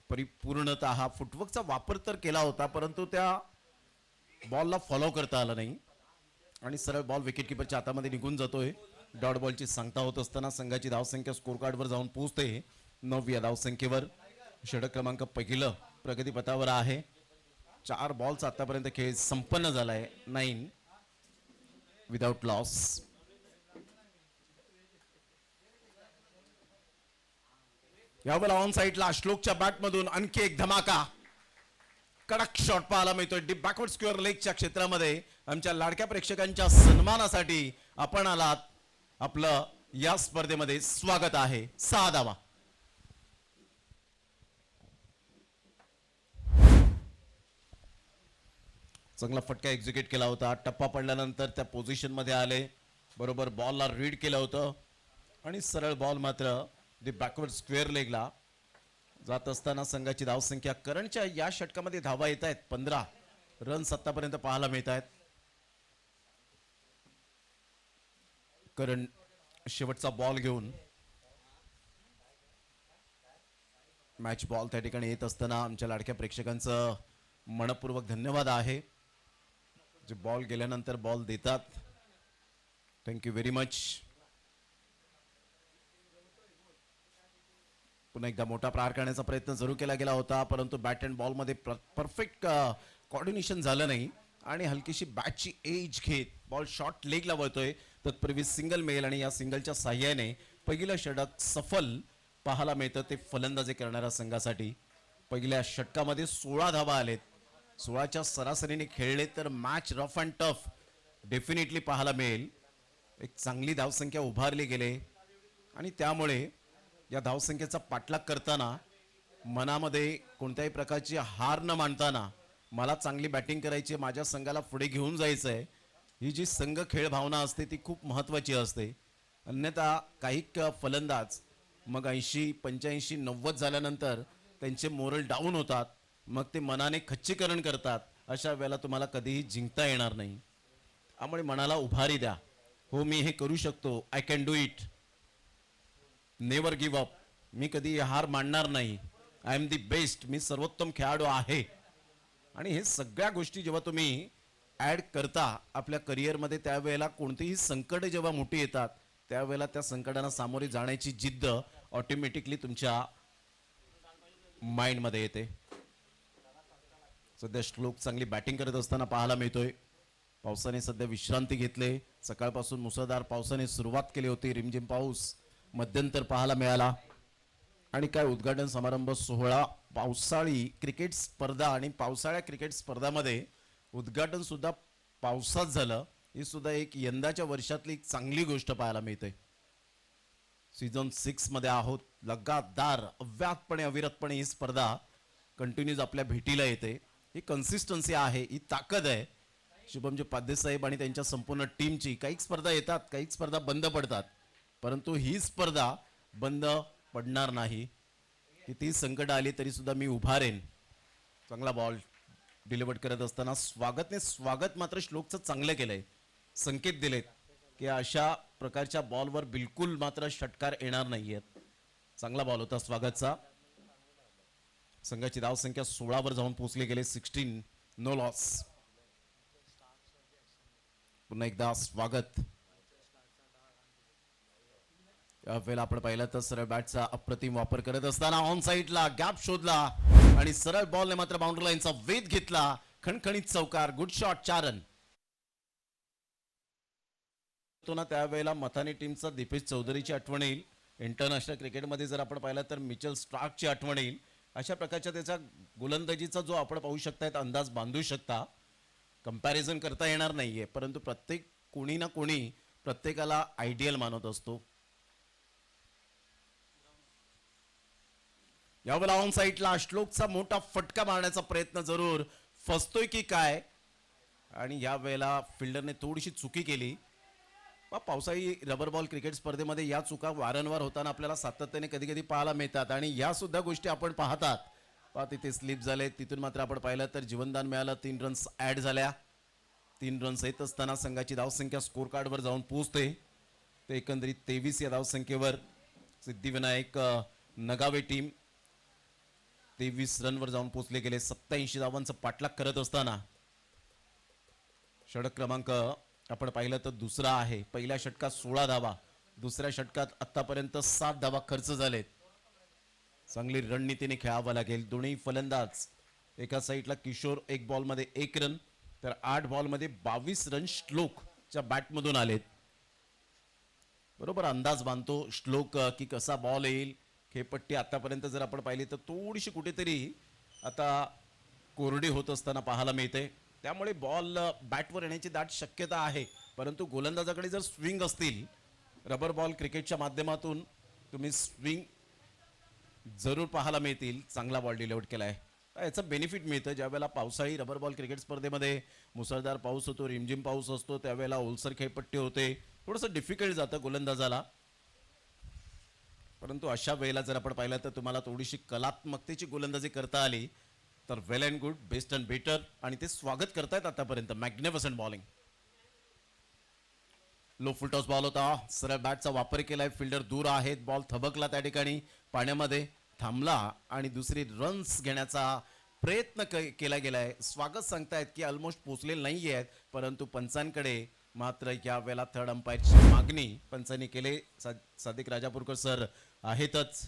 परिपूर्णतः फुटवर्कचा वापर तर केला होता, परंतु त्या बॉलला फॉलो करता आला नाही आणि सरळ बॉल विकेट किपरच्या हातामध्ये निघून जातोय. डॉट बॉलची सांगता होत असताना संघाची धावसंख्या स्कोर कार्डवर जाऊन पोहोचते 9 या धावसंख्येवर. षटक क्रमांक पहिलं प्रगतीपथावर आहे. 4 बॉलचा आतापर्यंत खेळ संपन्न झालाय. 9 विदाउट लॉस. यावेळेला ऑन साईडला श्लोकच्या बॅटमधून आणखी एक धमाका, कडक शॉट पाहायला मिळतोय. डीप बॅकवर्ड स्क्वेअर लेगच्या क्षेत्रामध्ये. आमच्या लाडक्या प्रेक्षकांच्या सन्मानासाठी आपण आलात. आपलं या स्पर्धेमध्ये स्वागत आहे. 6 धावा. चांगला फटका एक्झिक्यूट केला होता. टप्पा पडल्यानंतर त्या पोझिशन मध्ये आले, बरोबर बॉलला रीड केलं होतं आणि सरळ बॉल मात्र दी बॅकवर्ड स्क्वेअर लेगला जात असताना संघाची धावसंख्या करणच्या या षटकामध्ये धावा येत आहेत. 15 रन्स आतापर्यंत पाहायला मिळत आहेत. करण शेवटचा बॉल घेऊन मॅच बॉल त्या ठिकाणी येत असताना आमच्या लाडक्या प्रेक्षकांचं मनपूर्वक धन्यवाद आहे, जे बॉल गेल्यानंतर बॉल देतात. Thank you very much. पुन्हा एकदा मोठा प्रहार करण्याचा प्रयत्न जरूर केला गेला होता, परंतु बॅट अँड बॉल मध्ये परफेक्ट कॉर्डिनेशन झालं नाही आणि हलकीशी बॅटची एज घेत बॉल शॉर्ट लेगला वळतोय. तत्पूर्वी सिंगल मेल आणि या सिंगलच्या साह्याने पहिलं षटक सफल पाहायला मिळतं ते फलंदाजी करणाऱ्या संघासाठी. पहिल्या षटकामध्ये 16 धावा आलेत. 16च्या सरासरीने खेळले तर match rough and tough definitely पाहायला मिळेल. एक चांगली धावसंख्या उभारली गेले आणि त्यामुळे या धावसंख्येचा पाठलाग करताना मनामध्ये कोणत्याही प्रकारची हार न मानताना मला चांगली बॅटिंग करायची, माझ्या संघाला पुढे घेऊन जायचं आहे, ही जी संघ खेळ भावना असते ती खूप महत्त्वाची असते. अन्यथा काही फलंदाज मग 80, 85, 90 झाल्यानंतर त्यांचे मोरल डाऊन होतात, मग ते मनाने खच्चीकरण करतात. अशा वेळेला तुम्हाला कधीही जिंकता येणार नाही. त्यामुळे मनाला उभारी द्या. हो, मी हे करू शकतो. I can do it. Never give up. मी कधी हार मानणार नाही. I am the best. मी सर्वोत्तम खेळाडू आहे. आणि हे सगळ्या गोष्टी जेव्हा तुम्ही ऍड करता आपल्या करिअरमध्ये, त्यावेळेला कोणतीही संकट जेव्हा मोठी येतात त्यावेळेला त्या संकटांना सामोरे जाण्याची जिद्द ऑटोमॅटिकली तुमच्या माइंडमध्ये येते. सध्या श्लोक चांगली बॅटिंग करत असताना पाहायला मिळतोय. पावसाने सध्या विश्रांती घेतले. सकाळपासून मुसळधार पावसाने सुरुवात केली होती. रिमझिम पाऊस मध्यंतर पाहायला मिळाला आणि काय उद्घाटन समारंभ सोहळा पावसाळी क्रिकेट स्पर्धा आणि पावसाळ्या क्रिकेट स्पर्धामध्ये उद्घाटन सुद्धा पावसात झालं. ही सुद्धा एक यंदाच्या वर्षातली एक चांगली गोष्ट पाहायला मिळते. सीझन 6 मध्ये आहोत. लगातार अव्याहतपणे अविरतपणे ही स्पर्धा कंटिन्यूज आपल्या भेटीला येते. ही कन्सिस्टन्सी आहे, ही ताकद आहे शुभमजी पाध्ये साहेब आणि त्यांच्या संपूर्ण टीमची. काही स्पर्धा येतात, काही स्पर्धा बंद पडतात, परंतु ही स्पर्धा बंद पडणार नाही. किती संकट आली तरी सुद्धा मी उभारेन. चांगला बॉल डिलिव्हर करत असताना स्वागत मात्र श्लोकचं चांगलं केलंय. संकेत दिलेत की अशा प्रकारच्या बॉलवर बिलकुल मात्र षटकार येणार नाहीयेत. चांगला बॉल होता स्वागतचा. संघाची धावसंख्या 16 वर जाऊन पोहोचले गेले. 16 नो लॉस. पुन्हा एकदा स्वागत. यावेळेला आपण पाहिलं तर सरळ बॅटचा अप्रतिम वापर करत असताना ऑन साईडला गॅप शोधला आणि सरळ बॉलने मात्र बाउंड्री लाईनचा वेध घेतला. खणखणीत चौकार. Good shot. 4 रन. त्यावेळेला मथानी टीमचा दीपेश चौधरीची आठवण येईल. इंटरनॅशनल क्रिकेटमध्ये जर आपण पाहिलं तर मिचेल स्टार्कची आठवण येईल. अशा प्रकारच्या त्याचा गोलंदाजीचा जो आपण पाहू शकता अंदाज बांधू शकता. कंपॅरिझन करता येणार नाहीये, परंतु प्रत्येक कोणी ना कोणी प्रत्येकाला आयडियल मानत असतो. यावेळेला ऑन साईडला श्लोकचा मोठा फटका मारण्याचा प्रयत्न जरूर फसतोय की काय आणि या वेळेला फिल्डरने थोडीशी चुकी केली. पावसाळी रबर बॉल क्रिकेट स्पर्धेमध्ये या चुका वारंवार होताना आपल्याला सातत्याने कधी कधी पाहायला मिळतात आणि या सुद्धा गोष्टी आपण पाहतात. तिथे स्लिप झाले. तिथून मात्र आपण पाहिलं तर जीवनदान मिळालं. 3 रन्स ऍड झाल्या. 3 रन्स येत असताना संघाची धावसंख्या स्कोर कार्डवर जाऊन पोहोचते. ते एकंदरीत 23 या धावसंख्येवर. सिद्धिविनायक नगावे टीम 23 रनवर जाऊन पोहोचले गेले. 87 धावांचा पाठलाग करत असताना षटक क्रमांक आपण पाहिलं तर दुसरा आहे. पहिल्या षटकात 16 धावा, दुसऱ्या षटकात आतापर्यंत 7 धावा खर्च झालेत. चांगली रणनीतीने खेळावं लागेल. दोन्ही फलंदाज एका साईडला किशोर 1 बॉलमध्ये 1 रन तर 8 बॉलमध्ये 22 रन श्लोकच्या बॅटमधून आलेत. बरोबर अंदाज बांधतो श्लोक की कसा बॉल येईल. खेळपट्टी आतापर्यंत जर आपण पाहिली तर थोडीशी कुठेतरी आता कोरडी होत असताना पाहायला मिळते. त्यामुळे बॉल बॅटवर येण्याची दाट शक्यता आहे, परंतु गोलंदाजाकडे जर स्विंग असतील रबर बॉल क्रिकेटच्या माध्यमातून तुम्ही स्विंग जरूर पाहायला मिळतील. चांगला बॉल डिलिव्हर केलाय. याचं बेनिफिट मिळतं ज्यावेळेला पावसाळी रबर बॉल क्रिकेट स्पर्धेमध्ये मुसळधार पाऊस होतो, रिमझिम पाऊस असतो, त्यावेळेला ओलसर खेळपट्टी होते. थोडंसं डिफिकल्ट जातं गोलंदाजाला, परंतु अशा वेळेला जर आपण पाहिलं तर तुम्हाला थोडीशी कलात्मकतेची गोलंदाजी करता आली तर well and good. Best and better. आणि ते स्वागत करतायत आतापर्यंत. Magnificent bowling. Low full toss ball होता. सरळ बॅटचा वापर केलाय. फिल्डर दूर आहेत. बॉल थबकला त्या ठिकाणी पाण्यामध्ये, थांबला आणि दुसरी रन्स घेण्याचा प्रयत्न केला गेलाय. स्वागत सांगतायत की ऑलमोस्ट पोहोचलेले नाही आहेत, परंतु पंचांकडे मात्र या वेळेला थर्ड अंपायरची मागणी पंचांनी केले. सादिक राजापूरकर सर आहेतच.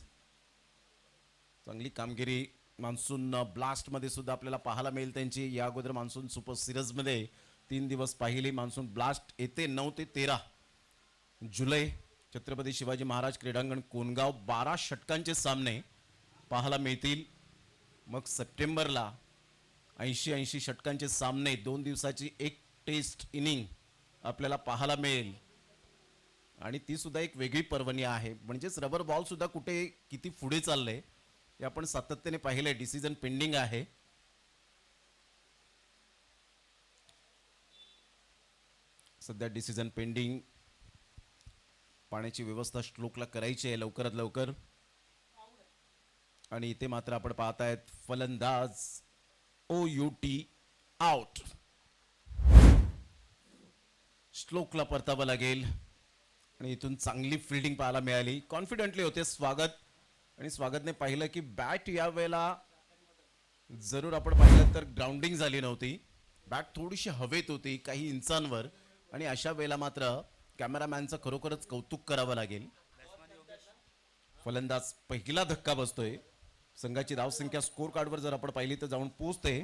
चांगली कामगिरी मान्सून ब्लास्ट मध्ये सुद्धा आपल्याला पाहायला मिळेल त्यांची. या अगोदर मान्सून सुपर सिरीज मध्ये 3 दिवस पाहिली. मान्सून ब्लास्ट येते 9 ते 13 जुलै छत्रपती शिवाजी महाराज क्रीडांगण कोनगाव. 12 षटकांचे सामने पाहायला मिळतील. मग सप्टेंबरला 80 षटकांचे सामने, 2 दिवसाची एक टेस्ट इनिंग आपल्याला पाहायला मिळेल आणि ती सुद्धा एक वेगळी पर्वणी आहे. म्हणजेच रबर बॉल सुद्धा कुठे किती पुढे चाललंय हे आपण सातत्याने पाहिलंय. डिसिजन पेंडिंग आहे. सध्या डिसिजन पेंडिंग. पाण्याची व्यवस्था श्लोकला करायची आहे लवकरात लवकर. आणि इथे मात्र आपण पाहतायत फलंदाज OUT आउट. श्लोकला परतावं लागेल आणि इथून चांगली फिल्डिंग पाहायला मिळाली. कॉन्फिडेंटली होते स्वागत आणि स्वागतने पाहिलं की बॅट या वेळेला जरूर आपण पाहिलं तर ग्राउंडिंग झाली नव्हती. बॅट थोडीशी हवेत होती काही इंचांवर आणि अशा वेळेला मात्र कॅमेरामॅनचं खरोखरच कौतुक करावं लागेल. फलंदाज पहिला धक्का बसतोय. संघाची धावसंख्या स्कोर कार्डवर जर आपण पाहिली तर जाऊन पोहोचते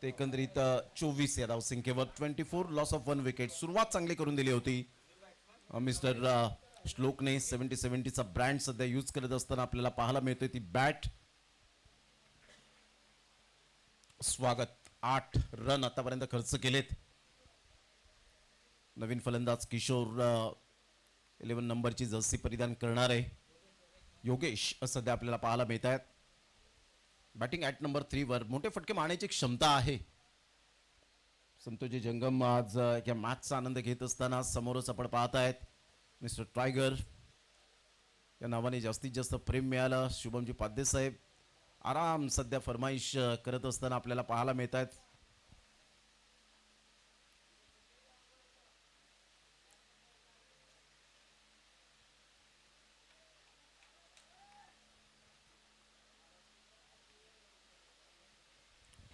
ते एकंदरीत 24 या धावसंख्येवर. 24 लॉस ऑफ 1 विकेट. सुरुवात चांगली करून दिली होती मिस्टर श्लोकने. 70-70चा ब्रँड सध्या यूज करत असताना आपल्याला पाहायला मिळतोय ती बॅट. स्वागत. 8 रन आतापर्यंत खर्च केलेत. नवीन फलंदाज किशोर 11 नंबरची जर्सी परिधान करणार आहे योगेश सध्या आपल्याला पाहायला मिळत आहेत. बॅटिंग ॲट नंबर 3 वर मोठे फटके मारण्याची क्षमता आहे. संतोषजी जंगम आज या मॅचचा आनंद घेत असताना समोरच आपण पाहत आहेत मिस्टर टायगर या नावाने जास्तीत जास्त प्रेम मिळालं. शुभमजी पाध्ये साहेब आराम सध्या फरमाईश करत असताना आपल्याला पाहायला मिळत आहेत.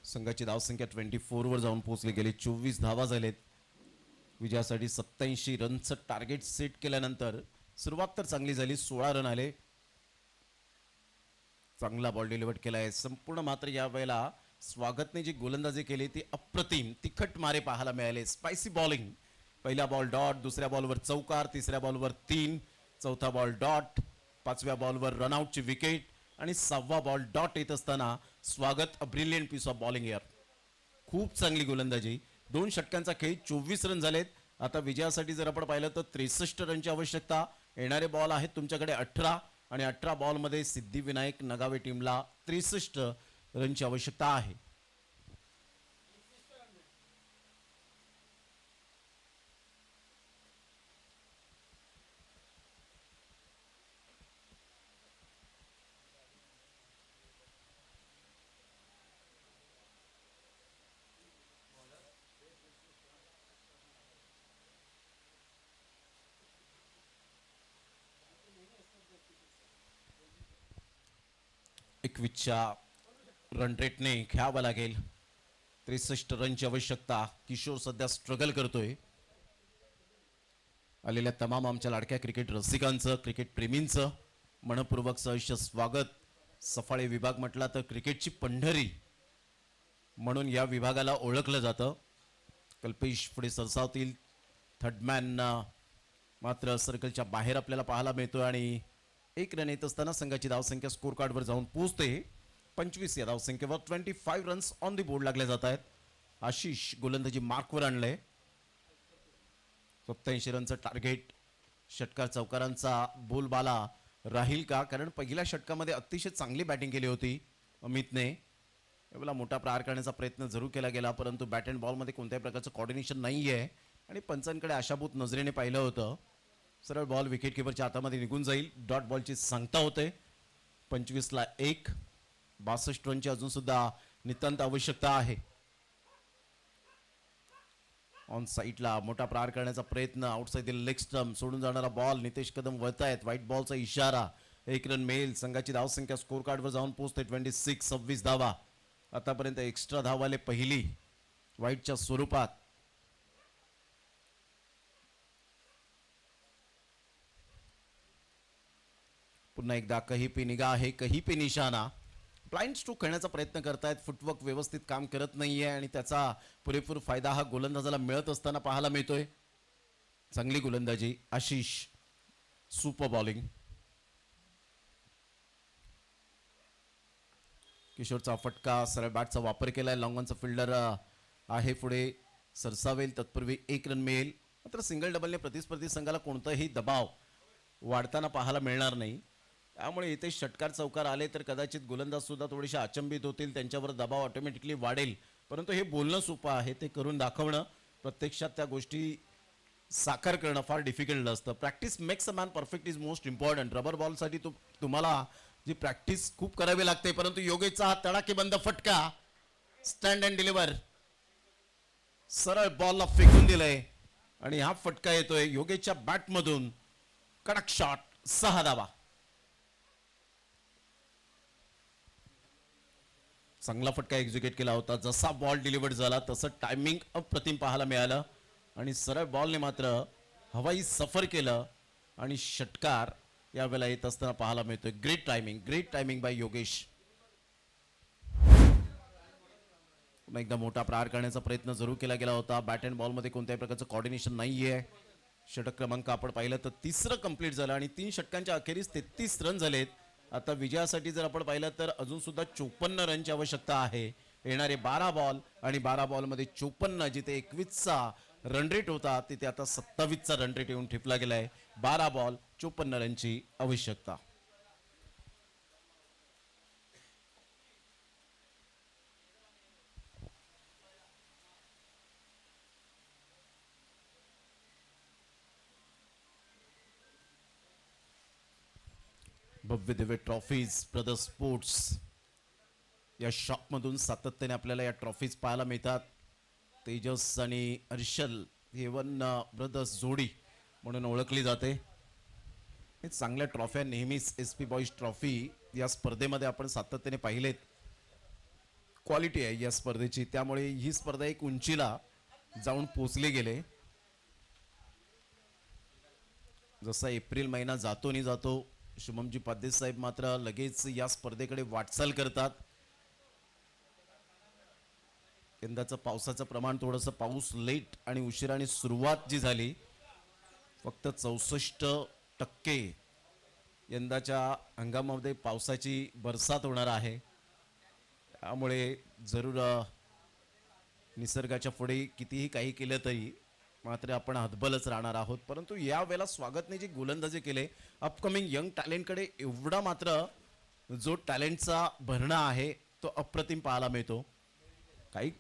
संघाची धावसंख्या 24 वर जाऊन पोहोचली गेली. 24 धावा झालेत. विजयासाठी 87 रनचं टार्गेट सेट केल्यानंतर सुरुवात तर चांगली झाली. 16 रन आले. चांगला बॉल डिलिव्हर केलाय संपूर्ण. मात्र यावेळेला स्वागतने जी गोलंदाजी केली ती अप्रतिम. तिखट मारे पाहायला मिळाले. Spicy bowling. पहिला बॉल डॉट, दुसऱ्या बॉलवर चौकार, तिसऱ्या बॉलवर 3, चौथा बॉल डॉट, पाचव्या बॉलवर रनआउटची विकेट आणि 6वा बॉल डॉट येत असताना स्वागत a brilliant piece of bowling air. खूप चांगली गोलंदाजी. 2 षटकांचा खेळ. 24 रन झालेत. आता विजयासाठी जर आपण पाहिलं तर 63 रनची आवश्यकता. येणारे बॉल आहेत तुमच्याकडे 18 आणि 18 बॉलमध्ये सिद्धिविनायक नगावे टीमला 63 रनची आवश्यकता आहे. एकवीसच्या रन रेटने खेळावं लागेल. 63 रनची आवश्यकता. किशोर सध्या स्ट्रगल करतोय. आलेल्या तमाम आमच्या लाडक्या क्रिकेट रसिकांचं, क्रिकेट प्रेमींचं मनपूर्वक सहर्ष स्वागत. सफाळे विभाग म्हटला तर क्रिकेटची पंढरी म्हणून या विभागाला ओळखलं जातं. कल्पेश पुढे सरसावतील. थर्डमॅन मात्र सर्कलच्या बाहेर आपल्याला पाहायला मिळतोय आणि 1 रन येत असताना संघाची धावसंख्या स्कोर कार्डवर जाऊन पोहोचते 25 या धावसंख्येवर. 25 रन्स ऑन दी बोर्ड लागले जात आहेत. आशिष गोलंदाजी मार्कवर आणलंय. 87 रनचं टार्गेट. षटकार चौकारांचा बोलबाला राहील का? कारण पहिल्या षटकामध्ये अतिशय चांगली बॅटिंग केली होती अमितने. यावेळेला मोठा प्रहार करण्याचा प्रयत्न जरूर केला गेला परंतु बॅट अँड बॉलमध्ये कोणत्याही प्रकारचं कॉर्डिनेशन नाही आहे आणि पंचांकडे आशाभूत नजरेने पाहिलं होतं. सरळ बॉल विकेट किपरच्या हातामध्ये निघून जाईल. डॉट बॉलची सांगता होते. 25ला 1. 62 रनची अजून सुद्धा नितांत आवश्यकता आहे. ऑन साईडला मोठा प्रहार करण्याचा प्रयत्न. आउटसाइड लेग स्टंप सोडून जाणारा बॉल. नितेश कदम वळतायत. व्हाईट बॉलचा इशारा. 1 रन मिळेल. संघाची धावसंख्या स्कोर कार्डवर जाऊन पोहोचते 26. 26 धावा. आतापर्यंत एक्स्ट्रा धावाले पहिली व्हाईटच्या स्वरूपात. पुन्हा एकदा कही पे निगाह आहे, कही पे निशाणा. ब्लाइंड स्ट्रोक खेळण्याचा प्रयत्न करतायत. फुटवर्क व्यवस्थित काम करत नाहीये आणि त्याचा पुरेपूर फायदा हा गोलंदाजाला मिळत असताना पाहायला मिळतोय. चांगली गोलंदाजी. Ashish super bowling. किशोरचा फटका. सरळ बॅटचा वापर केलाय. लॉंगॉनचा फिल्डर आहे पुढे. सरसावेल तत्पूर्वी 1 रन मिळेल. मात्र सिंगल डबलने प्रतिस्पर्धी संघाला कोणताही दबाव वाढताना पाहायला मिळणार नाही. त्यामुळे इथे षटकार चौकार आले तर कदाचित गोलंदाज सुद्धा थोडेसे अचंबित होतील. त्यांच्यावर दबाव ऑटोमॅटिकली वाढेल. परंतु हे बोलणं सोपं आहे. ते करून दाखवणं प्रत्यक्षात त्या गोष्टी साकार करणं फार डिफिकल्ट असतं. Practice makes a man perfect is most important. Rubber बॉलसाठी तुम्हाला जी प्रॅक्टिस खूप करावी लागते. परंतु योगेशचा हा तडाखेबंद फटका. Stand and deliver. सरळ बॉलला फेकून दिलंय आणि हा फटका येतोय योगेशच्या बॅटमधून. कडक शॉट. 6 धावा. चांगला फटका एक्झिक्यूट केला होता. जसा बॉल डिलिव्हर्ड झाला तसं टायमिंग अप्रतिम पाहायला मिळालं आणि सरळ बॉलने मात्र हवाई सफर केलं आणि षटकार यावेळेला येत असताना पाहायला मिळतोय. Great timing by Yogesh. पुन्हा एकदा मोठा प्रहार करण्याचा प्रयत्न जरूर केला गेला होता. बॅट अँड बॉलमध्ये कोणत्याही प्रकारचं कॉर्डिनेशन नाहीये. षटक क्रमांक आपण पाहिलं तर तिसरं कंप्लीट झालं आणि 3 षटकांच्या अखेरीस 33 रन झालेत. आता विजयासाठी जर आपण पाहिलं तर अजून सुद्धा 54 रनची आवश्यकता आहे. येणारे 12 बॉल आणि 12 बॉलमध्ये 54, जिथे 21चा रन रेट होता तिथे आता 27चा रन रेट येऊन ठिपला गेलाय. 12 बॉल 54 रनची आवश्यकता. भव्य दिव्य ट्रॉफीज ब्रदर स्पोर्ट्स या शॉपमधून सातत्याने आपल्याला या ट्रॉफीज पाहायला मिळतात. तेजस आणि हर्षल हे वन ब्रदर्स जोडी म्हणून ओळखली जाते. हे चांगल्या ट्रॉफ्या नेहमीच SP बॉईज ट्रॉफी या स्पर्धेमध्ये आपण सातत्याने पाहिलेत. क्वालिटी आहे या स्पर्धेची, त्यामुळे ही स्पर्धा एक उंचीला जाऊन पोचली गेले. जसा एप्रिल महिना जातो नि जातो, शुभमजी पाध्ये साहेब मात्र लगेच या स्पर्धेकडे वाटचाल करतात. यंदाचं पावसाचं प्रमाण थोडंसं, पाऊस लेट आणि उशिराने सुरुवात जी झाली, फक्त 64% यंदाच्या हंगामामध्ये पावसाची बरसात होणार आहे. त्यामुळे जरूर निसर्गाच्या पुढे कितीही काही केलं तरी मात्र आपण हतबलच राहणार आहोत. परंतु या वेळेला स्वागतने जे गोलंदाजी केले अपकमिंग यंग टॅलेंटकडे, एवढा मात्र जो टॅलेंटचा भरणा आहे तो अप्रतिम पाहायला मिळतो. काही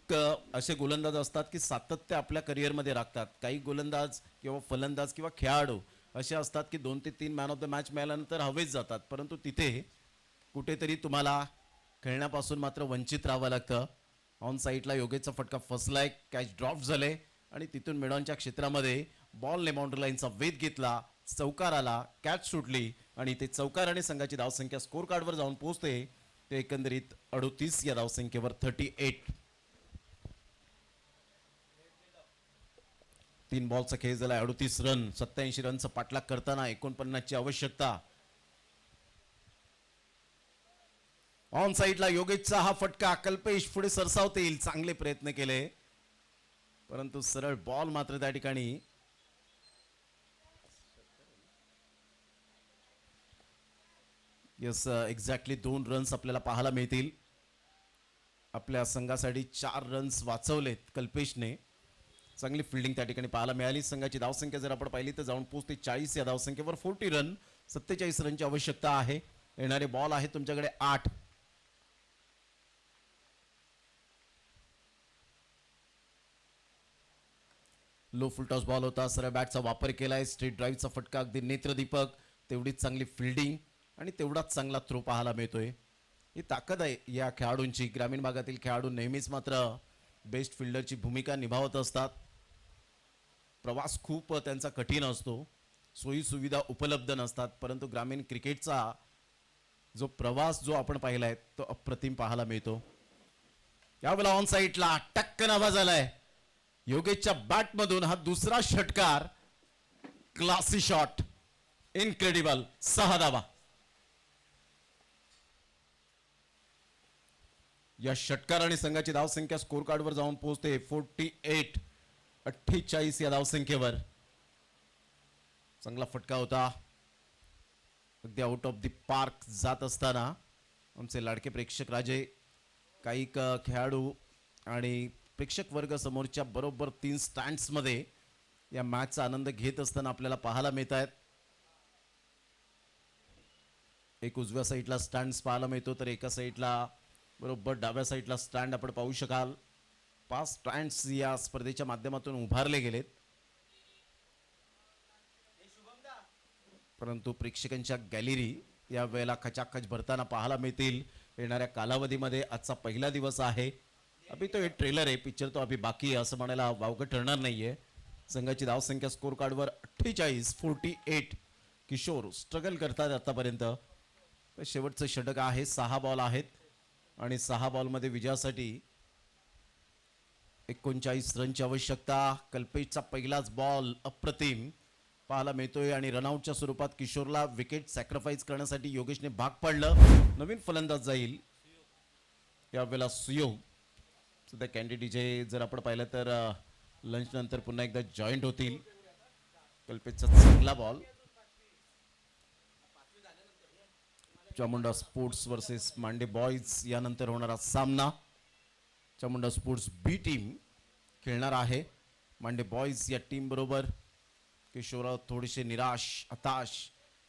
असे गोलंदाज असतात की सातत्य आपल्या करिअरमध्ये राखतात. काही गोलंदाज किंवा फलंदाज किंवा खेळाडू असे असतात की 2 ते 3 मॅन ऑफ द मॅच मिळाल्यानंतर हवेच जातात. परंतु तिथे कुठेतरी तुम्हाला खेळण्यापासून मात्र वंचित राहावं लागतं. ऑन साईडला योगेशचा फटका फसलाय, कॅच ड्रॉप झाले आणि तिथून मिडॉनच्या क्षेत्रामध्ये बॉलने बाउंड्री लाईनचा वेध घेतला, चौकार आला, कॅच सुटली आणि ते चौकार आणि संघाची धावसंख्या स्कोर कार्डवर जाऊन पोहोचते ते एकंदरीत 38 या धावसंख्येवर 38. 3 बॉलचा खेळ झाला, 38 रन. 87 रनचा पाठलाग करताना 49 ची आवश्यकता. ऑन साईडला योगेशचा हा फटका, कल्पेश पुढे सरसावतील, चांगले प्रयत्न केले परंतु सरळ बॉल मात्र त्या ठिकाणी यस एक्झॅक्टली 2 रन्स आपल्याला पाहायला मिळतील. आपल्या संघासाठी 4 रन्स वाचवलेत कल्पेशने. चांगली फिल्डिंग त्या ठिकाणी पाहायला मिळाली. संघाची धावसंख्या जर आपण पाहिली तर जाऊन पोहोचते 40 या धावसंख्येवर. 40 रन, 47 रनची आवश्यकता आहे. येणारे बॉल आहे तुमच्याकडे 8. लो फुल टॉस बॉल होता, सरळ बॅटचा वापर केलाय, स्ट्रेट ड्राईव्हचा फटका, अगदी नेत्रदीपक. तेवढीच चांगली फिल्डिंग आणि तेवढाच चांगला थ्रो पाहायला मिळतोय. ही ताकद आहे या खेळाडूंची. ग्रामीण भागातील खेळाडू नेहमीच मात्र बेस्ट फिल्डरची भूमिका निभावत असतात. प्रवास खूप त्यांचा कठीण असतो, सोयी सुविधा उपलब्ध नसतात, परंतु ग्रामीण क्रिकेटचा जो प्रवास जो आपण पाहिलाय तो अप्रतिम पाहायला मिळतो. यावेळेला ऑन साईडला टक्कन आवाज आलाय. योगेशच्या बॅटमधून हा दुसरा षटकार, क्लासी शॉट, इनक्रेडिबल. 6 धावा. या षटकाराने संघाची धावसंख्या स्कोर कार्डवर जाऊन पोहोचते 48. 48 या धावसंख्येवर. चांगला फटका होता, अगदी आउट ऑफ द पार्क जात असताना आमचे लाडके प्रेक्षक राजे, काही खेळाडू आणि प्रेक्षक वर्ग समोरच्या बरोबर 3 स्टँड्स मध्ये या मॅचचा आनंद घेत असताना आपल्याला पाहायला मिळत आहेत. एक उजव्या साईडला स्टँड्स पाहायला मिळतो तर एका साईडला बरोबर डाव्या साईडला स्टँड आपण पाहू शकाल. 5 स्टँड्स या स्पर्धेच्या माध्यमातून उभारले गेलेत, परंतु प्रेक्षकांच्या गॅलरी या वेळेला खचाखच भरताना पाहायला मिळतील. येणाऱ्या कालावधीमध्ये आजचा पहिला दिवस आहे. अभि तो एक ट्रेलर आहे, पिक्चर तो अभि बाकी आहे असं म्हणायला वावगं ठरणार नाहीये. संघाची धावसंख्या स्कोर कार्डवर 48. 48. किशोर स्ट्रगल करतात आतापर्यंत. शेवटचं षटक आहे, 6 बॉल आहेत आणि 6 बॉलमध्ये विजयासाठी 39 रनची आवश्यकता. कल्पेशचा पहिलाच बॉल अप्रतिम पाहायला मिळतोय आणि रनआउटच्या स्वरूपात किशोरला विकेट सॅक्रिफाईस करण्यासाठी योगेशने भाग पाडलं. नवीन फलंदाज जाईल यावेळेला सुयो. सध्या कॅन्डिडेट जे जर आपण पाहिलं तर लंच नंतर पुन्हा एकदा जॉईंट होतील. कल्पेशचा चांगला बॉल. चामुंडा स्पोर्ट्स वर्सेस मांडे बॉयज यानंतर होणारा सामना. चामुंडा स्पोर्ट्स बी टीम खेळणार आहे मांडे बॉयज या टीम बरोबर. किशोरराव थोडेसे निराश हताश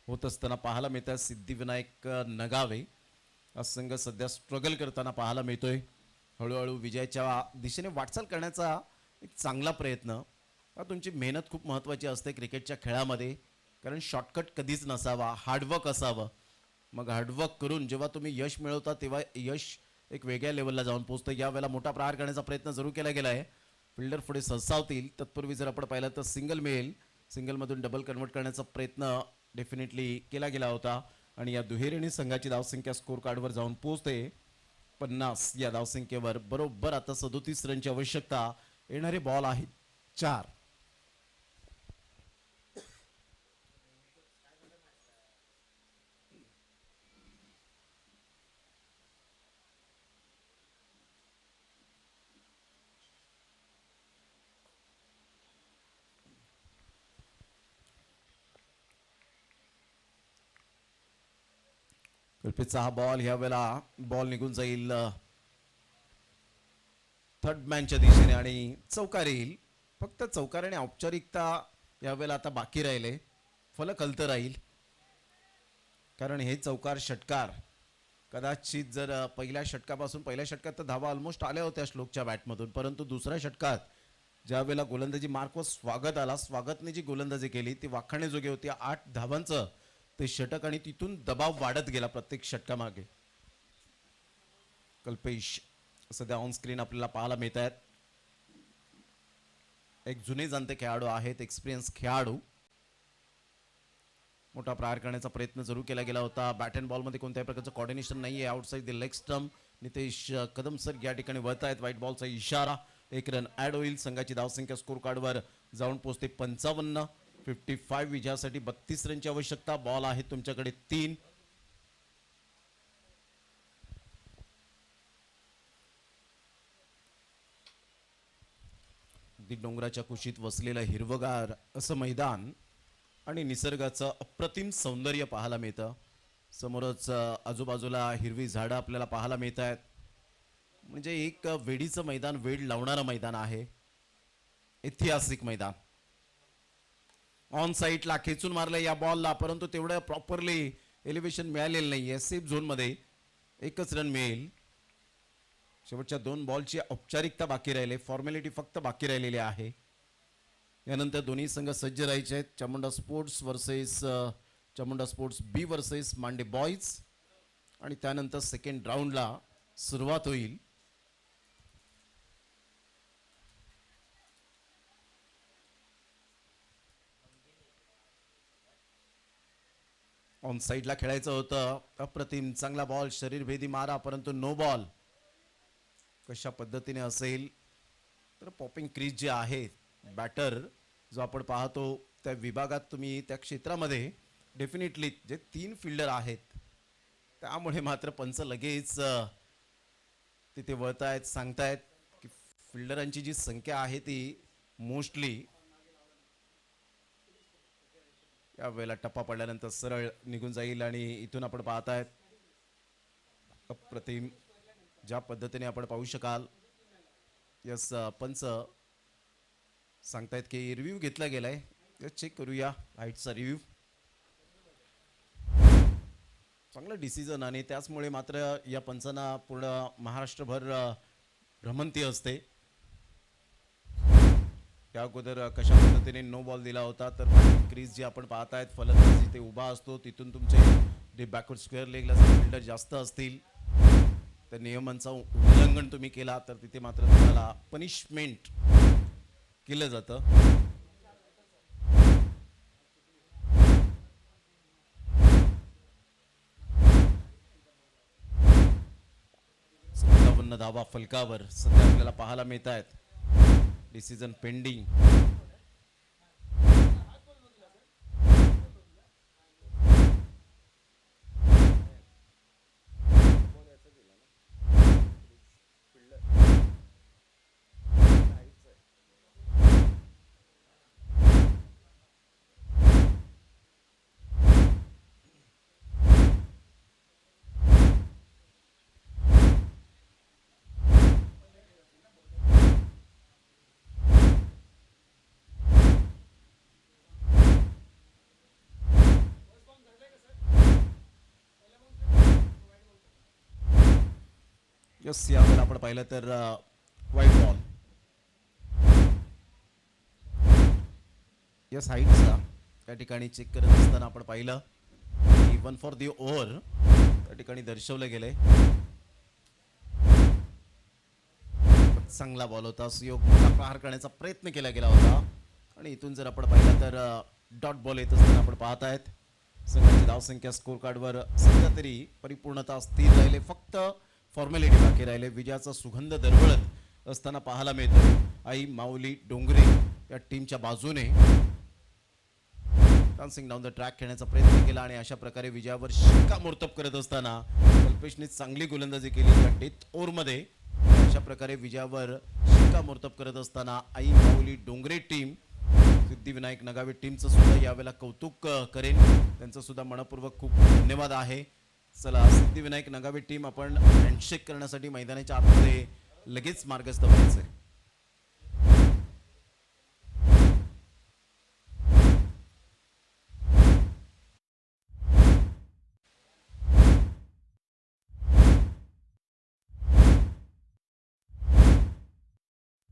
होत असताना पाहायला मिळत आहे. सिद्धिविनायक नगावे हा संघ सध्या स्ट्रगल करताना पाहायला मिळतोय. हळूहळू विजयाच्या दिशेने वाटचाल करण्याचा एक चांगला प्रयत्न. तुमची मेहनत खूप महत्त्वाची असते क्रिकेटच्या खेळामध्ये, कारण शॉर्टकट कधीच नसावा, हार्डवर्क असावं. मग हार्डवर्क करून जेव्हा तुम्ही यश मिळवता तेव्हा यश एक वेगळ्या लेवलला जाऊन पोहोचतं. यावेळेला मोठा प्रहार करण्याचा प्रयत्न जरूर केला गेला आहे. फिल्डर पुढे सरसावतील तत्पूर्वी जर आपण पाहिलं तर सिंगल मिळेल. सिंगलमधून डबल कन्वर्ट करण्याचा प्रयत्न डेफिनेटली केला गेला होता आणि या दुहेरीने संघाची धावसंख्या स्कोर कार्डवर जाऊन पोहोचते 50 या धावसंख्येवर. बरोबर आता 37 रनची आवश्यकता. येणारे बॉल आहेत 4. कल्पेशचा हा बॉल ह्या वेळेला बॉल निघून जाईल थर्ड मॅनच्या दिशेने आणि चौकार येईल. फक्त चौकार आणि औपचारिकता यावेळेला आता बाकी राहिले. फलक हलतं राहील कारण हे चौकार षटकार कदाचित जर पहिल्या षटकात तर धावा ऑलमोस्ट आल्या होत्या श्लोकच्या बॅटमधून, परंतु दुसऱ्या षटकात ज्या वेळेला गोलंदाजी मार्कवर स्वागत आला, स्वागतने जी गोलंदाजी केली ती वाखाणण्याजोगी होती. 8 धावांचं ते षटक आणि तिथून दबाव वाढत गेला प्रत्येक षटकामागे. कल्पेश सध्या ऑन स्क्रीन आपल्याला पाहायला मिळत आहेत. एक जुने जाणते खेळाडू आहेत, एक्सपिरियन्स खेळाडू. मोठा प्रहार करण्याचा प्रयत्न जरूर केला गेला होता. बॅट अँड बॉलमध्ये कोणत्याही प्रकारचं कॉर्डिनेशन नाही आहे. Outside the leg stump. Nitesh Kadam sir या ठिकाणी वळत आहेत. व्हाईट बॉलचा इशारा. 1 रन ऍड होईल. संघाची धावसंख्या स्कोर कार्डवर जाऊन पोहोचते 55. 55 विजयासाठी 32 रनची आवश्यकता. बॉल आहे तुमच्याकडे 3. डोंगराच्या कुशीत वसलेलं हिरवगार असं मैदान आणि निसर्गाचं अप्रतिम सौंदर्य पाहायला मिळतं. समोरच आजूबाजूला हिरवी झाडं आपल्याला पाहायला मिळत आहेत. म्हणजे एक वेडीचं मैदान, वेड लावणारं मैदान आहे. ऐतिहासिक मैदान. ऑन साईडला खेचून मारलं या बॉलला, परंतु तेवढं प्रॉपरली एलिव्हेशन मिळालेलं नाहीये. सेफ झोनमध्ये 1च रन मिळेल. शेवटच्या 2 बॉलची औपचारिकता बाकी राहिले, फॉर्मॅलिटी फक्त बाकी राहिलेली आहे. यानंतर दोन्ही संघ सज्ज राहायचे आहेत. चामुंडा स्पोर्ट्स बी वर्सेस मांडे बॉयज आणि त्यानंतर सेकंड राऊंडला सुरुवात होईल. ऑन साईडला खेळायचं होतं. अप्रतिम चांगला बॉल, शरीरभेदी मारा, परंतु नो बॉल. कशा पद्धतीने असेल तर पॉपिंग क्रीज जे आहे, बॅटर जो आपण पाहतो त्या विभागात, तुम्ही त्या क्षेत्रामध्ये डेफिनेटली जे 3 फिल्डर आहेत, त्यामुळे मात्र पंच लगेच तिथे वळतायत, सांगतायत की फिल्डरांची जी संख्या आहे ती मोस्टली या वेळेला टप्पा पडल्यानंतर सरळ निघून जाईल. आणि इथून आपण पाहतायत अप्रतिम ज्या पद्धतीने आपण पाहू शकाल. यस, पंच सांगतायत की रिव्ह्यू घेतला गेलाय. चेक करूया हाईटचा रिव्ह्यू. चांगला डिसिजन आणि त्याचमुळे मात्र या पंचांना पूर्ण महाराष्ट्रभर भ्रमंती असते. त्या अगोदर कशा पद्धतीने नो बॉल दिला होता, तर क्रीज जी आपण पाहतायत, फलंदाज जिथे उभा असतो तिथून तुमचे जे बॅकवर्ड स्क्वेअर लेगला फिल्डर जास्त असतील, तर नियमांचं उल्लंघन तुम्ही केला तर तिथे मात्र तुम्हाला पनिशमेंट केलं जातं. धावा फलकावर सध्या आपल्याला पाहायला मिळत आहेत. Decision pending. यस, यावेळेला आपण पाहिलं तर व्हाईट बॉल. यस, हाईटचा त्या ठिकाणी चेक करत असताना आपण पाहिलं की 1 फॉर दी ओव्हर त्या ठिकाणी दर्शवलं गेलंय. चांगला बॉल होता, सुयोग प्रहार करण्याचा प्रयत्न केला गेला होता आणि इथून जर आपण पाहिलं तर डॉट बॉल येत असताना आपण पाहत आहेत. संघाची धावसंख्या स्कोर कार्डवर सध्या तरी परिपूर्णता स्थिर राहिले, फक्त फॉर्मॅलिटी बाकी राहिले. विजयाचा सुगंध दरवळत असताना पाहायला मिळतोय आई माऊली डोंगरे या टीमच्या बाजूने. डान्सिंग डाऊन द ट्रॅक खेळण्याचा प्रयत्न केला आणि अशा प्रकारे विजयावर शिक्कामोर्तब करत असताना कल्पेशने चांगली गोलंदाजी केली या डेथ ओव्हरमध्ये. अशा प्रकारे विजयावर शिक्कामोर्तब करत असताना आई माऊली डोंगरे टीम, सिद्धिविनायक नगावे टीमचं सुद्धा यावेळेला कौतुक करेन. त्यांचं सुद्धा मनपूर्वक खूप धन्यवाद आहे. चला, सिद्धिविनायक नगावे टीम आपण हँडशेक करण्यासाठी मैदानाच्या आतमध्ये लगेच मार्गस्थ व्हायचंय.